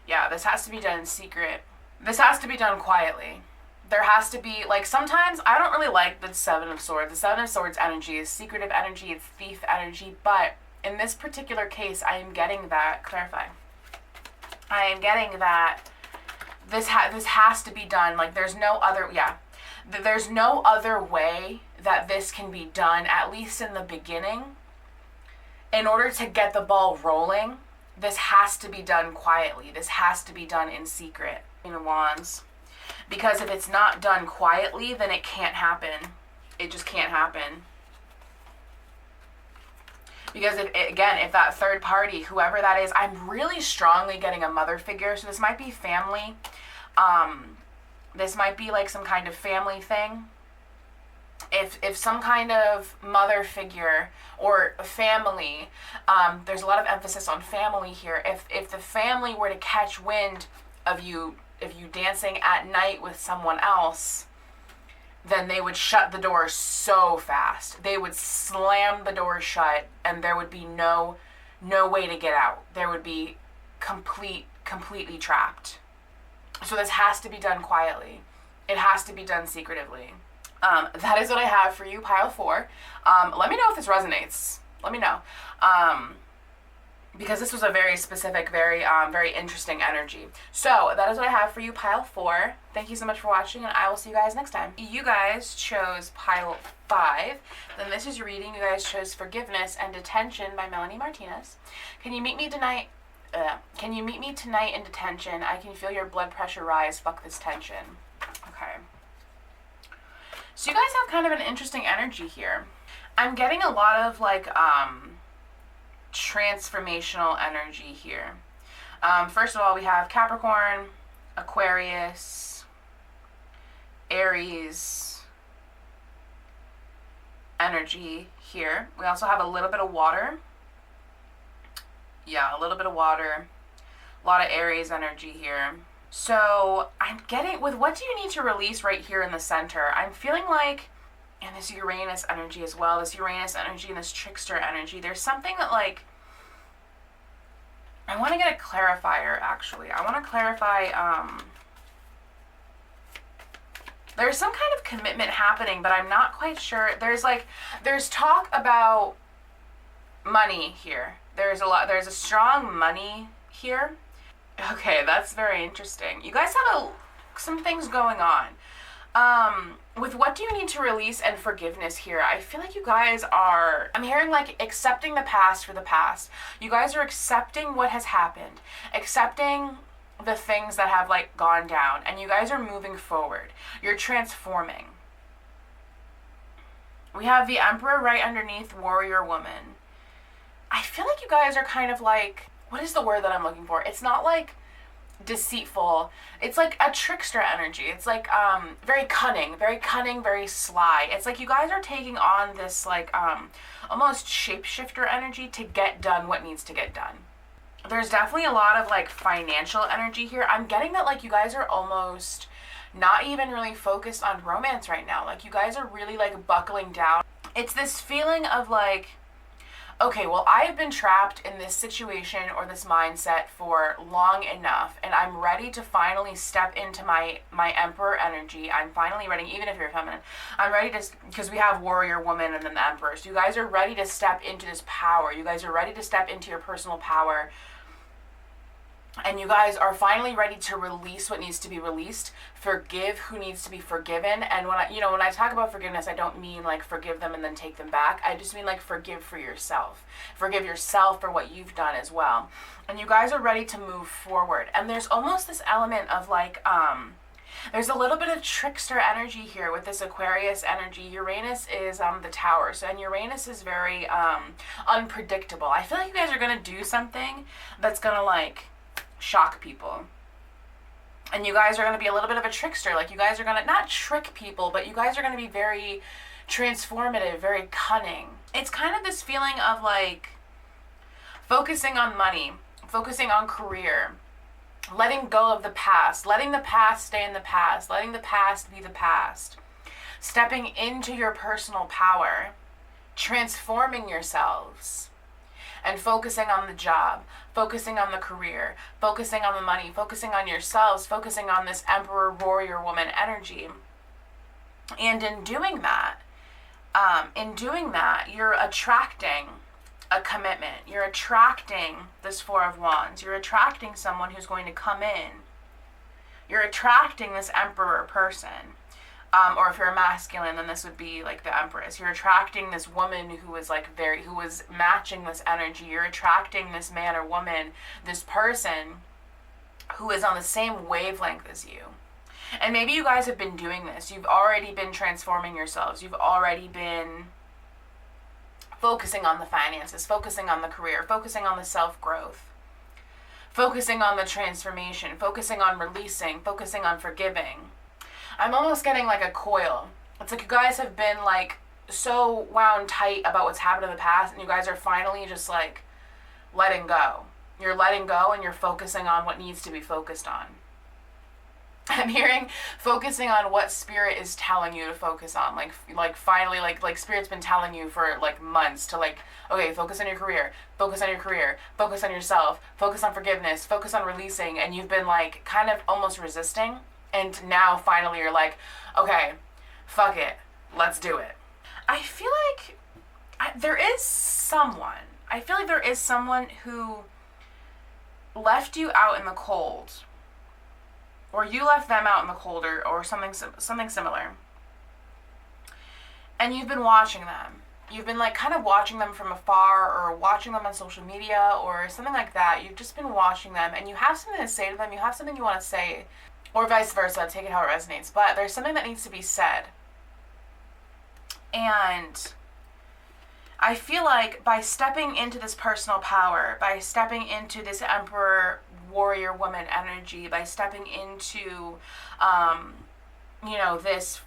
S1: Yeah, this has to be done in secret. This has to be done quietly. There has to be, like, sometimes I don't really like the Seven of Swords. The Seven of Swords energy is secretive energy, it's thief energy, but in this particular case, I am getting that, clarify. I am getting that this has to be done, like, there's no other, there's no other way that this can be done, at least in the beginning. In order to get the ball rolling, this has to be done quietly. This has to be done in secret. Queen of Wands. Because if it's not done quietly, then it can't happen. It just can't happen. Because if that third party, whoever that is, I'm really strongly getting a mother figure. So this might be family. This might be like some kind of family thing. If some kind of mother figure or family, there's a lot of emphasis on family here. If the family were to catch wind of you dancing at night with someone else, then they would shut the door so fast. They would slam the door shut, and there would be no way to get out. There would be completely trapped. So this has to be done quietly. It has to be done secretively. That is what I have for you, pile 4. Let me know if this resonates. Let me know. Because this was a very specific, very interesting energy. So that is what I have for you, pile 4. Thank you so much for watching, and I will see you guys next time. You guys chose pile 5. Then this is your reading. You guys chose Forgiveness and Detention by Melanie Martinez. Can you meet me tonight? Can you meet me tonight in detention? I can feel your blood pressure rise. Fuck this tension. Okay. So you guys have kind of an interesting energy here. I'm getting a lot of like transformational energy here. First of all, we have Capricorn, Aquarius, Aries energy here. We also have a little bit of water. Yeah, a little bit of water. A lot of Aries energy here. So I'm getting, with what do you need to release right here in the center? I'm feeling like, and this Uranus energy as well, this Uranus energy and this trickster energy, there's something that like, I want to get a clarifier actually. I want to clarify, there's some kind of commitment happening, but I'm not quite sure. There's talk about money here. There's a strong money here. Okay, that's very interesting. You guys have some things going on. With what do you need to release and forgiveness here? I feel like you guys are, I'm hearing like accepting the past for the past. You guys are accepting what has happened, accepting the things that have like gone down, and you guys are moving forward. You're transforming. We have the Emperor right underneath Warrior Woman. I feel like you guys are kind of like, what is the word that I'm looking for? It's not like deceitful. It's like a trickster energy. It's like very cunning, very sly. It's like you guys are taking on this like almost shapeshifter energy to get done what needs to get done. There's definitely a lot of like financial energy here. I'm getting that like you guys are almost not even really focused on romance right now. Like you guys are really like buckling down. It's this feeling of like, okay, well, I've been trapped in this situation or this mindset for long enough, and I'm ready to finally step into my Emperor energy. I'm finally ready, even if you're feminine. I'm ready to, because we have Warrior Woman and then the Emperor. So you guys are ready to step into this power. You guys are ready to step into your personal power. And you guys are finally ready to release what needs to be released, forgive who needs to be forgiven. And when I talk about forgiveness, I don't mean like forgive them and then take them back. I just mean like forgive for yourself. Forgive yourself for what you've done as well. And you guys are ready to move forward. And there's almost this element of like, there's a little bit of trickster energy here with this Aquarius energy. Uranus is the Tower. So, and Uranus is very unpredictable. I feel like you guys are going to do something that's going to like shock people. And you guys are going to be a little bit of a trickster. Like you guys are going to not trick people, but you guys are going to be very transformative, very cunning. It's kind of this feeling of like focusing on money, focusing on career, letting go of the past, letting the past stay in the past, letting the past be the past. stepping into your personal power, transforming yourselves, and focusing on the job, focusing on the career, focusing on the money, focusing on yourselves, focusing on this emperor, warrior, woman energy. And in doing that, you're attracting a commitment. You're attracting this Four of Wands. You're attracting someone who's going to come in. You're attracting this emperor person. Or if you're a masculine, then this would be like the Empress. You're attracting this woman who is who is matching this energy. You're attracting this man or woman, this person who is on the same wavelength as you. And maybe you guys have been doing this. You've already been transforming yourselves. You've already been focusing on the finances, focusing on the career, focusing on the self-growth, focusing on the transformation, focusing on releasing, focusing on forgiving. I'm almost getting like a coil. It's like you guys have been like so wound tight about what's happened in the past, and you guys are finally just like letting go. You're letting go and you're focusing on what needs to be focused on. I'm hearing focusing on what spirit is telling you to focus on. Like finally, like spirit's been telling you for like months to like, okay, focus on your career, focus on your career, focus on yourself, focus on forgiveness, focus on releasing, and you've been like kind of almost resisting. And now finally you're like, okay, fuck it, let's do it. I feel like there is someone who left you out in the cold, or you left them out in the cold, or something similar. And you've been watching them. You've been like kind of watching them from afar, or watching them on social media or something like that. You've just been watching them, and you have something to say to them. You have something you want to say. Or vice versa, take it how it resonates. But there's something that needs to be said. And I feel like by stepping into this personal power, by stepping into this emperor, warrior, woman energy, by stepping into, this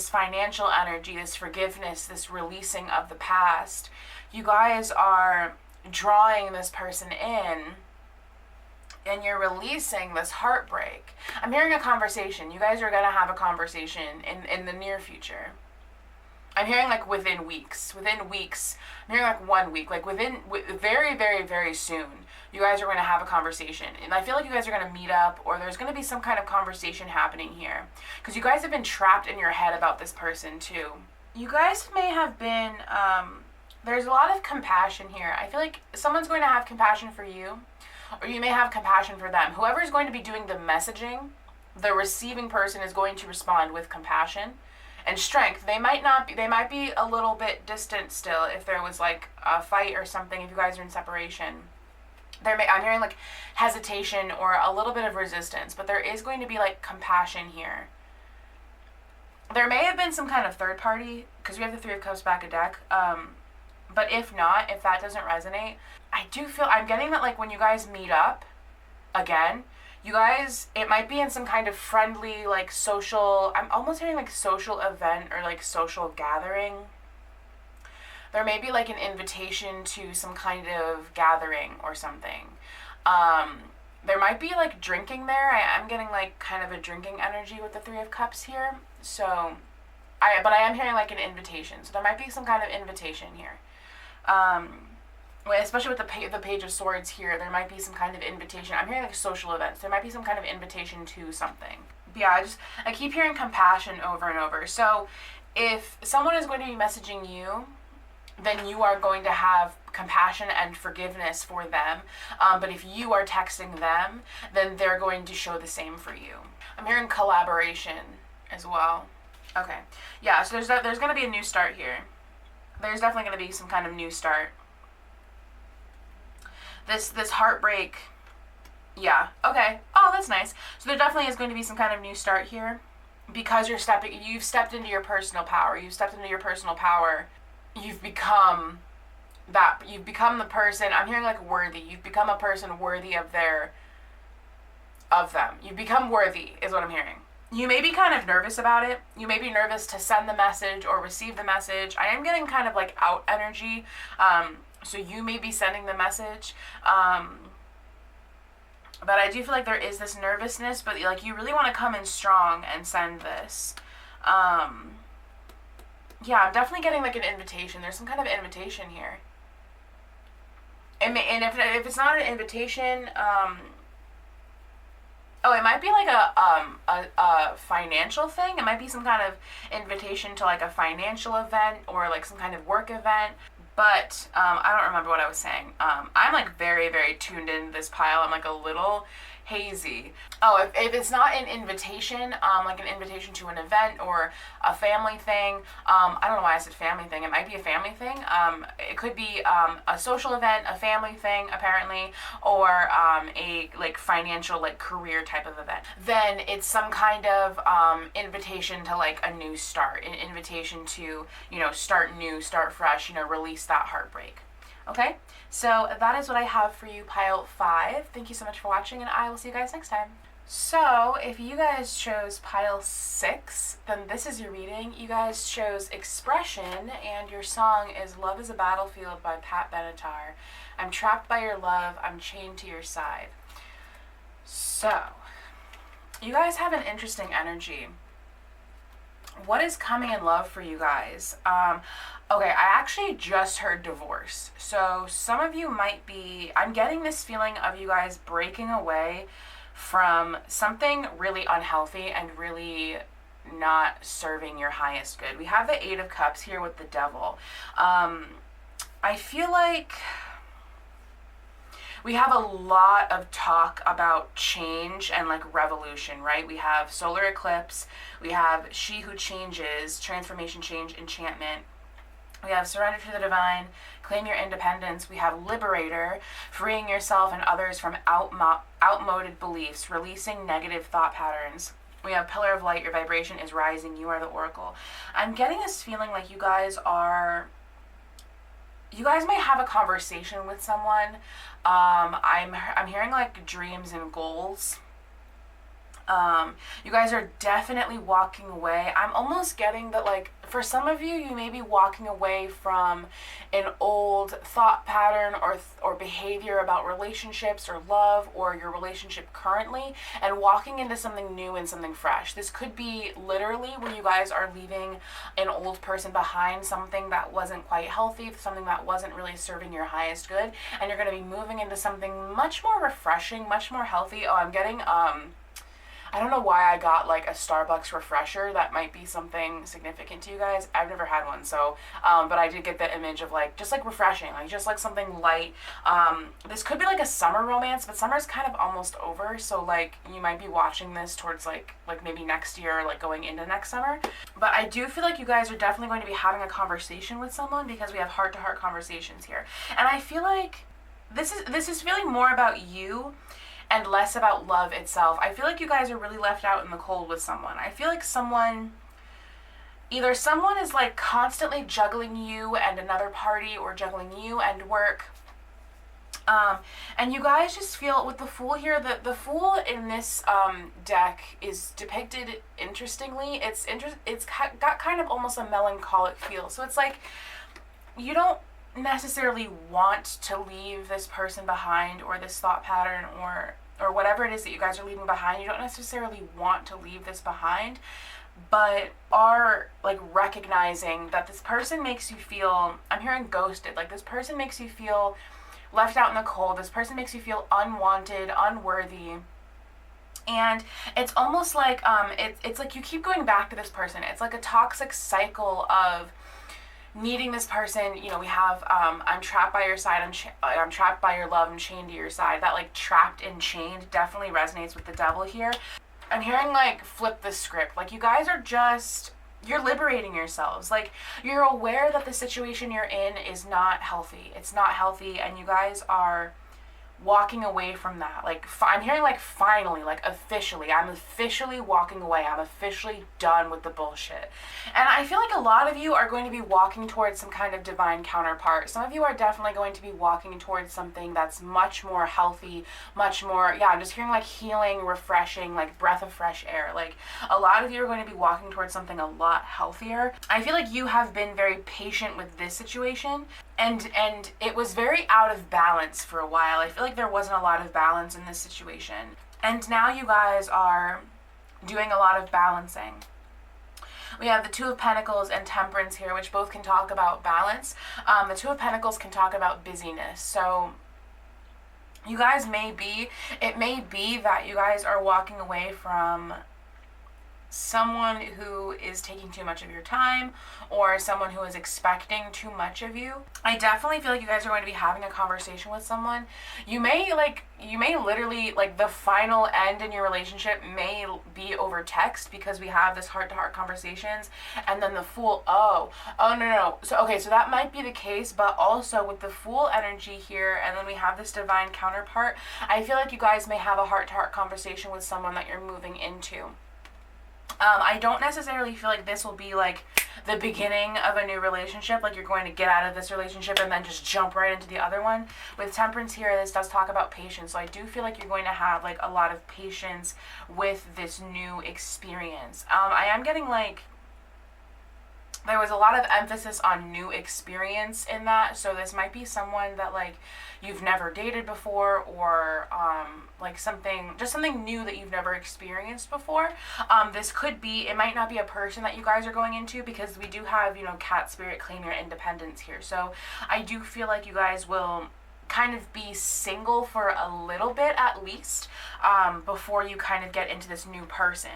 S1: financial energy, this forgiveness, this releasing of the past, you guys are drawing this person in. And you're releasing this heartbreak. I'm hearing a conversation. You guys are going to have a conversation in the near future. I'm hearing like within weeks. I'm hearing like 1 week. Like very, very, very soon, you guys are going to have a conversation. And I feel like you guys are going to meet up, or there's going to be some kind of conversation happening here. Because you guys have been trapped in your head about this person too. You guys may have been, there's a lot of compassion here. I feel like someone's going to have compassion for you. Or you may have compassion for them. Whoever is going to be doing the messaging, the receiving person is going to respond with compassion and strength. They might be a little bit distant still if there was like a fight or something, if you guys are in separation. I'm hearing like hesitation or a little bit of resistance, but there is going to be like compassion here. There may have been some kind of third party, because we have the Three of Cups back a deck. But if not, if that doesn't resonate, I'm getting that like when you guys meet up again, you guys, it might be in some kind of friendly, like social, I'm almost hearing like social event or like social gathering. There may be like an invitation to some kind of gathering or something. There might be like drinking there. I'm getting like kind of a drinking energy with the Three of Cups here. So, but I am hearing like an invitation. So there might be some kind of invitation here. Especially with the Page of Swords here, there might be some kind of invitation. I'm hearing like social events. There might be some kind of invitation to something. But yeah, I keep hearing compassion over and over. So if someone is going to be messaging you, then you are going to have compassion and forgiveness for them. But if you are texting them, then they're going to show the same for you. I'm hearing collaboration as well. Okay. Yeah, so there's going to be a new start here. There's definitely going to be some kind of new start. This heartbreak, yeah, okay. Oh, that's nice. So there definitely is going to be some kind of new start here, because you've stepped into your personal power. You've stepped into your personal power. You've become the person, I'm hearing like worthy. You've become a person worthy of them. You've become worthy is what I'm hearing. You may be kind of nervous about it. You may be nervous to send the message or receive the message. I am getting kind of like out energy. So you may be sending the message. But I do feel like there is this nervousness, but like you really want to come in strong and send this. Yeah, I'm definitely getting like an invitation. There's some kind of invitation here. And if it's not an invitation, oh, it might be like a financial thing. It might be some kind of invitation to like a financial event or like some kind of work event. But I don't remember what I was saying. I'm like very, very tuned into this pile. I'm like a little hazy. Oh, if it's not an invitation, like an invitation to an event or a family thing, I don't know why I said family thing. It might be a family thing. It could be a social event, a family thing, apparently, or a like financial, like career type of event. Then it's some kind of invitation to like a new start, an invitation to, you know, start new, start fresh, you know, release that heartbreak. Okay, so that is what I have for you, pile 5. Thank you so much for watching, and I will see you guys next time. So, if you guys chose pile 6, then this is your reading. You guys chose Expression, and your song is Love is a Battlefield by Pat Benatar. I'm trapped by your love, I'm chained to your side. So, you guys have an interesting energy. What is coming in love for you guys? Okay, I actually just heard divorce. So some of you might be, I'm getting this feeling of you guys breaking away from something really unhealthy and really not serving your highest good. We have the 8 of Cups here with the Devil. I feel like we have a lot of talk about change and like revolution, right? We have solar eclipse, we have She Who Changes, transformation, change, enchantment. We have surrender to the divine, claim your independence. We have liberator, freeing yourself and others from outmoded beliefs, releasing negative thought patterns. We have pillar of light, your vibration is rising, you are the oracle. I'm getting this feeling like you guys may have a conversation with someone. I'm hearing like dreams and goals. You guys are definitely walking away. I'm almost getting that, like, for some of you, you may be walking away from an old thought pattern or behavior about relationships or love or your relationship currently, and walking into something new and something fresh. This could be literally where you guys are leaving an old person behind, something that wasn't quite healthy, something that wasn't really serving your highest good, and you're going to be moving into something much more refreshing, much more healthy. Oh, I'm getting, I don't know why I got like a Starbucks refresher. That might be something significant to you guys. I've never had one, so, but I did get the image of like, just like refreshing, like just like something light. This could be like a summer romance, but summer's kind of almost over, so like you might be watching this towards like maybe next year, like going into next summer. But I do feel like you guys are definitely going to be having a conversation with someone because we have heart-to-heart conversations here. And I feel like this is feeling more about you and less about love itself. I feel like you guys are really left out in the cold with someone. I feel like either someone is like constantly juggling you and another party, or juggling you and work. And you guys just feel, with the Fool here, the Fool in this deck is depicted interestingly. It's got kind of almost a melancholic feel. So it's like you don't necessarily want to leave this person behind, or this thought pattern, or whatever it is that you guys are leaving behind. You don't necessarily want to leave this behind, but are like recognizing that this person makes you feel, I'm hearing ghosted, like this person makes you feel left out in the cold. This person makes you feel unwanted, unworthy. And it's almost like it's like you keep going back to this person. It's like a toxic cycle of needing this person. You know, we have I'm trapped by your side, I'm trapped by your love, I'm chained to your side. That like trapped and chained definitely resonates with the Devil here. I'm hearing like flip the script, like you guys are just, you're liberating yourselves. Like you're aware that the situation you're in is not healthy. It's not healthy, and you guys are walking away from that. Like I'm hearing like finally, like officially, I'm officially walking away. I'm officially done with the bullshit. And I feel like a lot of you are going to be walking towards some kind of divine counterpart. Some of you are definitely going to be walking towards something that's much more healthy, much more, yeah, I'm just hearing like healing, refreshing, like breath of fresh air. Like a lot of you are going to be walking towards something a lot healthier. I feel like you have been very patient with this situation, and it was very out of balance for a while. I feel like there wasn't a lot of balance in this situation. And now you guys are doing a lot of balancing. We have the Two of Pentacles and Temperance here, which both can talk about balance. The Two of Pentacles can talk about busyness. So you guys it may be that you guys are walking away from someone who is taking too much of your time, or someone who is expecting too much of you. I definitely feel like you guys are going to be having a conversation with someone. You may literally, like, the final end in your relationship may be over text, because we have this heart-to-heart conversations, and then the Fool, oh no. So, okay, so that might be the case, but also with the Fool energy here, and then we have this Divine counterpart, I feel like you guys may have a heart-to-heart conversation with someone that you're moving into. I don't necessarily feel like this will be like the beginning of a new relationship, like you're going to get out of this relationship and then just jump right into the other one. With Temperance here, this does talk about patience, so I do feel like you're going to have like a lot of patience with this new experience. I am getting like there was a lot of emphasis on new experience in that, so this might be someone that like you've never dated before, or like something new that you've never experienced before. This could be, it might not be a person that you guys are going into, because we do have, cat spirit, claim your independence here. So I do feel like you guys will kind of be single for a little bit at least, before you kind of get into this new person.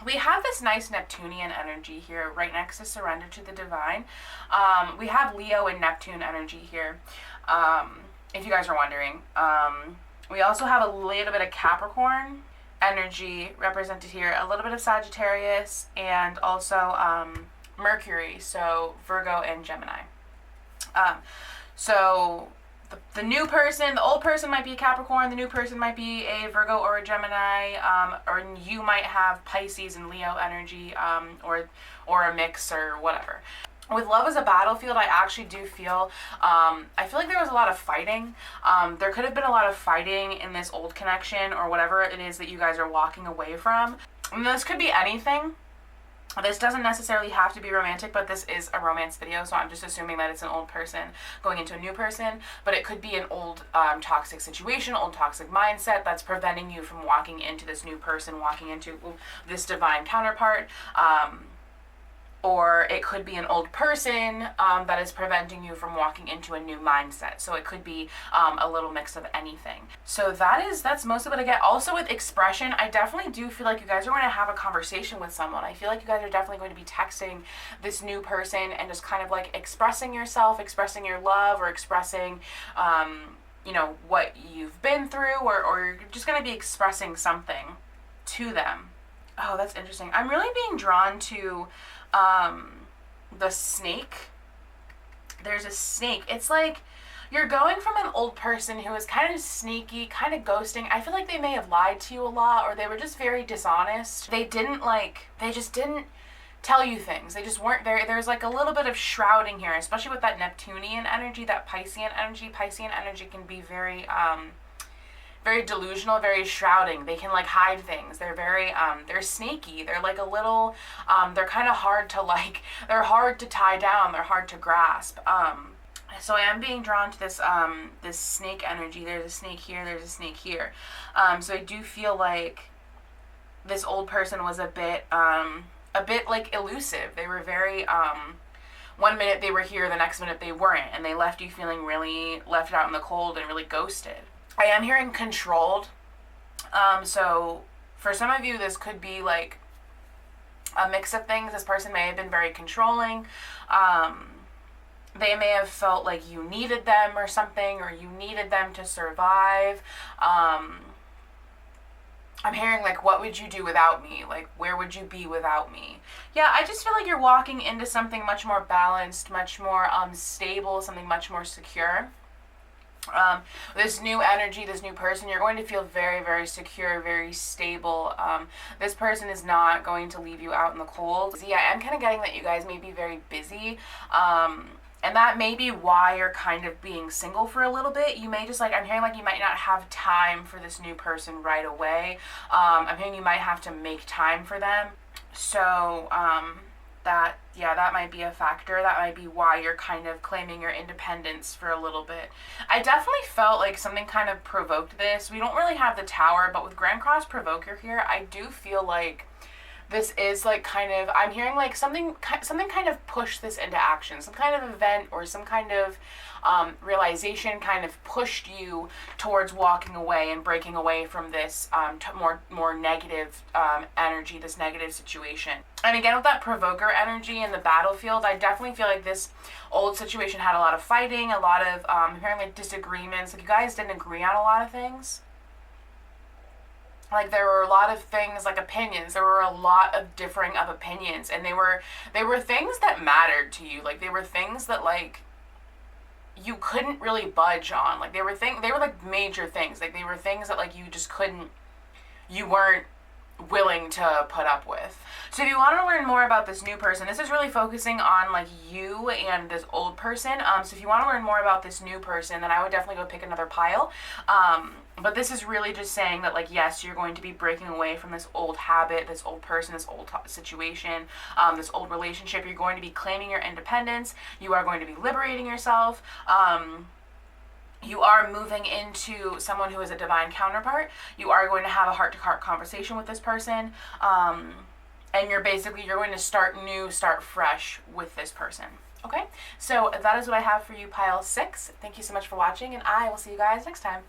S1: We have this nice Neptunian energy here right next to Surrender to the Divine. We have Leo and Neptune energy here, if you guys are wondering. We also have a little bit of Capricorn energy represented here, a little bit of Sagittarius, and also Mercury, so Virgo and Gemini. So the new person, the old person might be a Capricorn, the new person might be a Virgo or a Gemini, or you might have Pisces and Leo energy, or a mix or whatever. With Love as a Battlefield, I actually do feel, I feel like there was a lot of fighting. There could have been a lot of fighting in this old connection, or whatever it is that you guys are walking away from. And this could be anything. This doesn't necessarily have to be romantic, but this is a romance video, so I'm just assuming that it's an old person going into a new person. But it could be an old toxic situation, old toxic mindset that's preventing you from walking into this new person, walking into this divine counterpart. Or it could be an old person that is preventing you from walking into a new mindset. So it could be a little mix of anything. So that's most of what I get. Also with expression, I definitely do feel like you guys are going to have a conversation with someone. I feel like you guys are definitely going to be texting this new person and just kind of like expressing yourself, expressing your love, or expressing what you've been through, or you're just going to be expressing something to them. Oh, that's interesting. I'm really being drawn to the snake. There's a snake. It's like you're going from an old person who is kind of sneaky, kind of ghosting. I feel like they may have lied to you a lot, or they were just very dishonest. They just didn't tell you things. They just weren't very, there's like a little bit of shrouding here, especially with that Neptunian energy, that Piscean energy. Piscean energy can be very delusional, very shrouding. They can like hide things. They're very they're sneaky. They're like a little they're kind of hard to they're hard to tie down. They're hard to grasp. So I am being drawn to this this snake energy. There's a snake here, there's a snake here. So I do feel like this old person was a bit like elusive. They were very one minute they were here, the next minute they weren't, and they left you feeling really left out in the cold and really ghosted. I am hearing controlled. So for some of you, this could be like a mix of things. This person may have been very controlling. They may have felt like you needed them or something, or you needed them to survive. I'm hearing like, what would you do without me? Like, where would you be without me? Yeah, I just feel like you're walking into something much more balanced, much more stable, something much more secure. This new energy, this new person, you're going to feel very, very secure, very stable. This person is not going to leave you out in the cold. So yeah, I'm kind of getting that you guys may be very busy. And that may be why you're kind of being single for a little bit. You may just I'm hearing like you might not have time for this new person right away. I'm hearing you might have to make time for them. So, that might be a factor. That might be why you're kind of claiming your independence for a little bit. I definitely felt like something kind of provoked this. We don't really have the Tower, but with Grand Cross Provoker here, I do feel like this is like kind of, I'm hearing like something kind of pushed this into action, some kind of event or some kind of realization kind of pushed you towards walking away and breaking away from this more negative energy, this negative situation. And again, with that provoker energy in the battlefield, I definitely feel like this old situation had a lot of fighting, a lot of apparently like disagreements. Like you guys didn't agree on a lot of things. Like there were a lot of things, like opinions. There were a lot of differing of opinions, and they were things that mattered to you. Like they were things that like you couldn't really budge on. Like they were like major things. Like they were things that like you weren't willing to put up with. So if you want to learn more about this new person, this is really focusing on like you and this old person. So if you want to learn more about this new person, then I would definitely go pick another pile. But this is really just saying that like, yes, you're going to be breaking away from this old habit, this old person, this old situation, this old relationship. You're going to be claiming your independence. You are going to be liberating yourself. You are moving into someone who is a divine counterpart. You are going to have a heart-to-heart conversation with this person. And you're going to start new, start fresh with this person. Okay? So that is what I have for you, pile 6. Thank you so much for watching, and I will see you guys next time.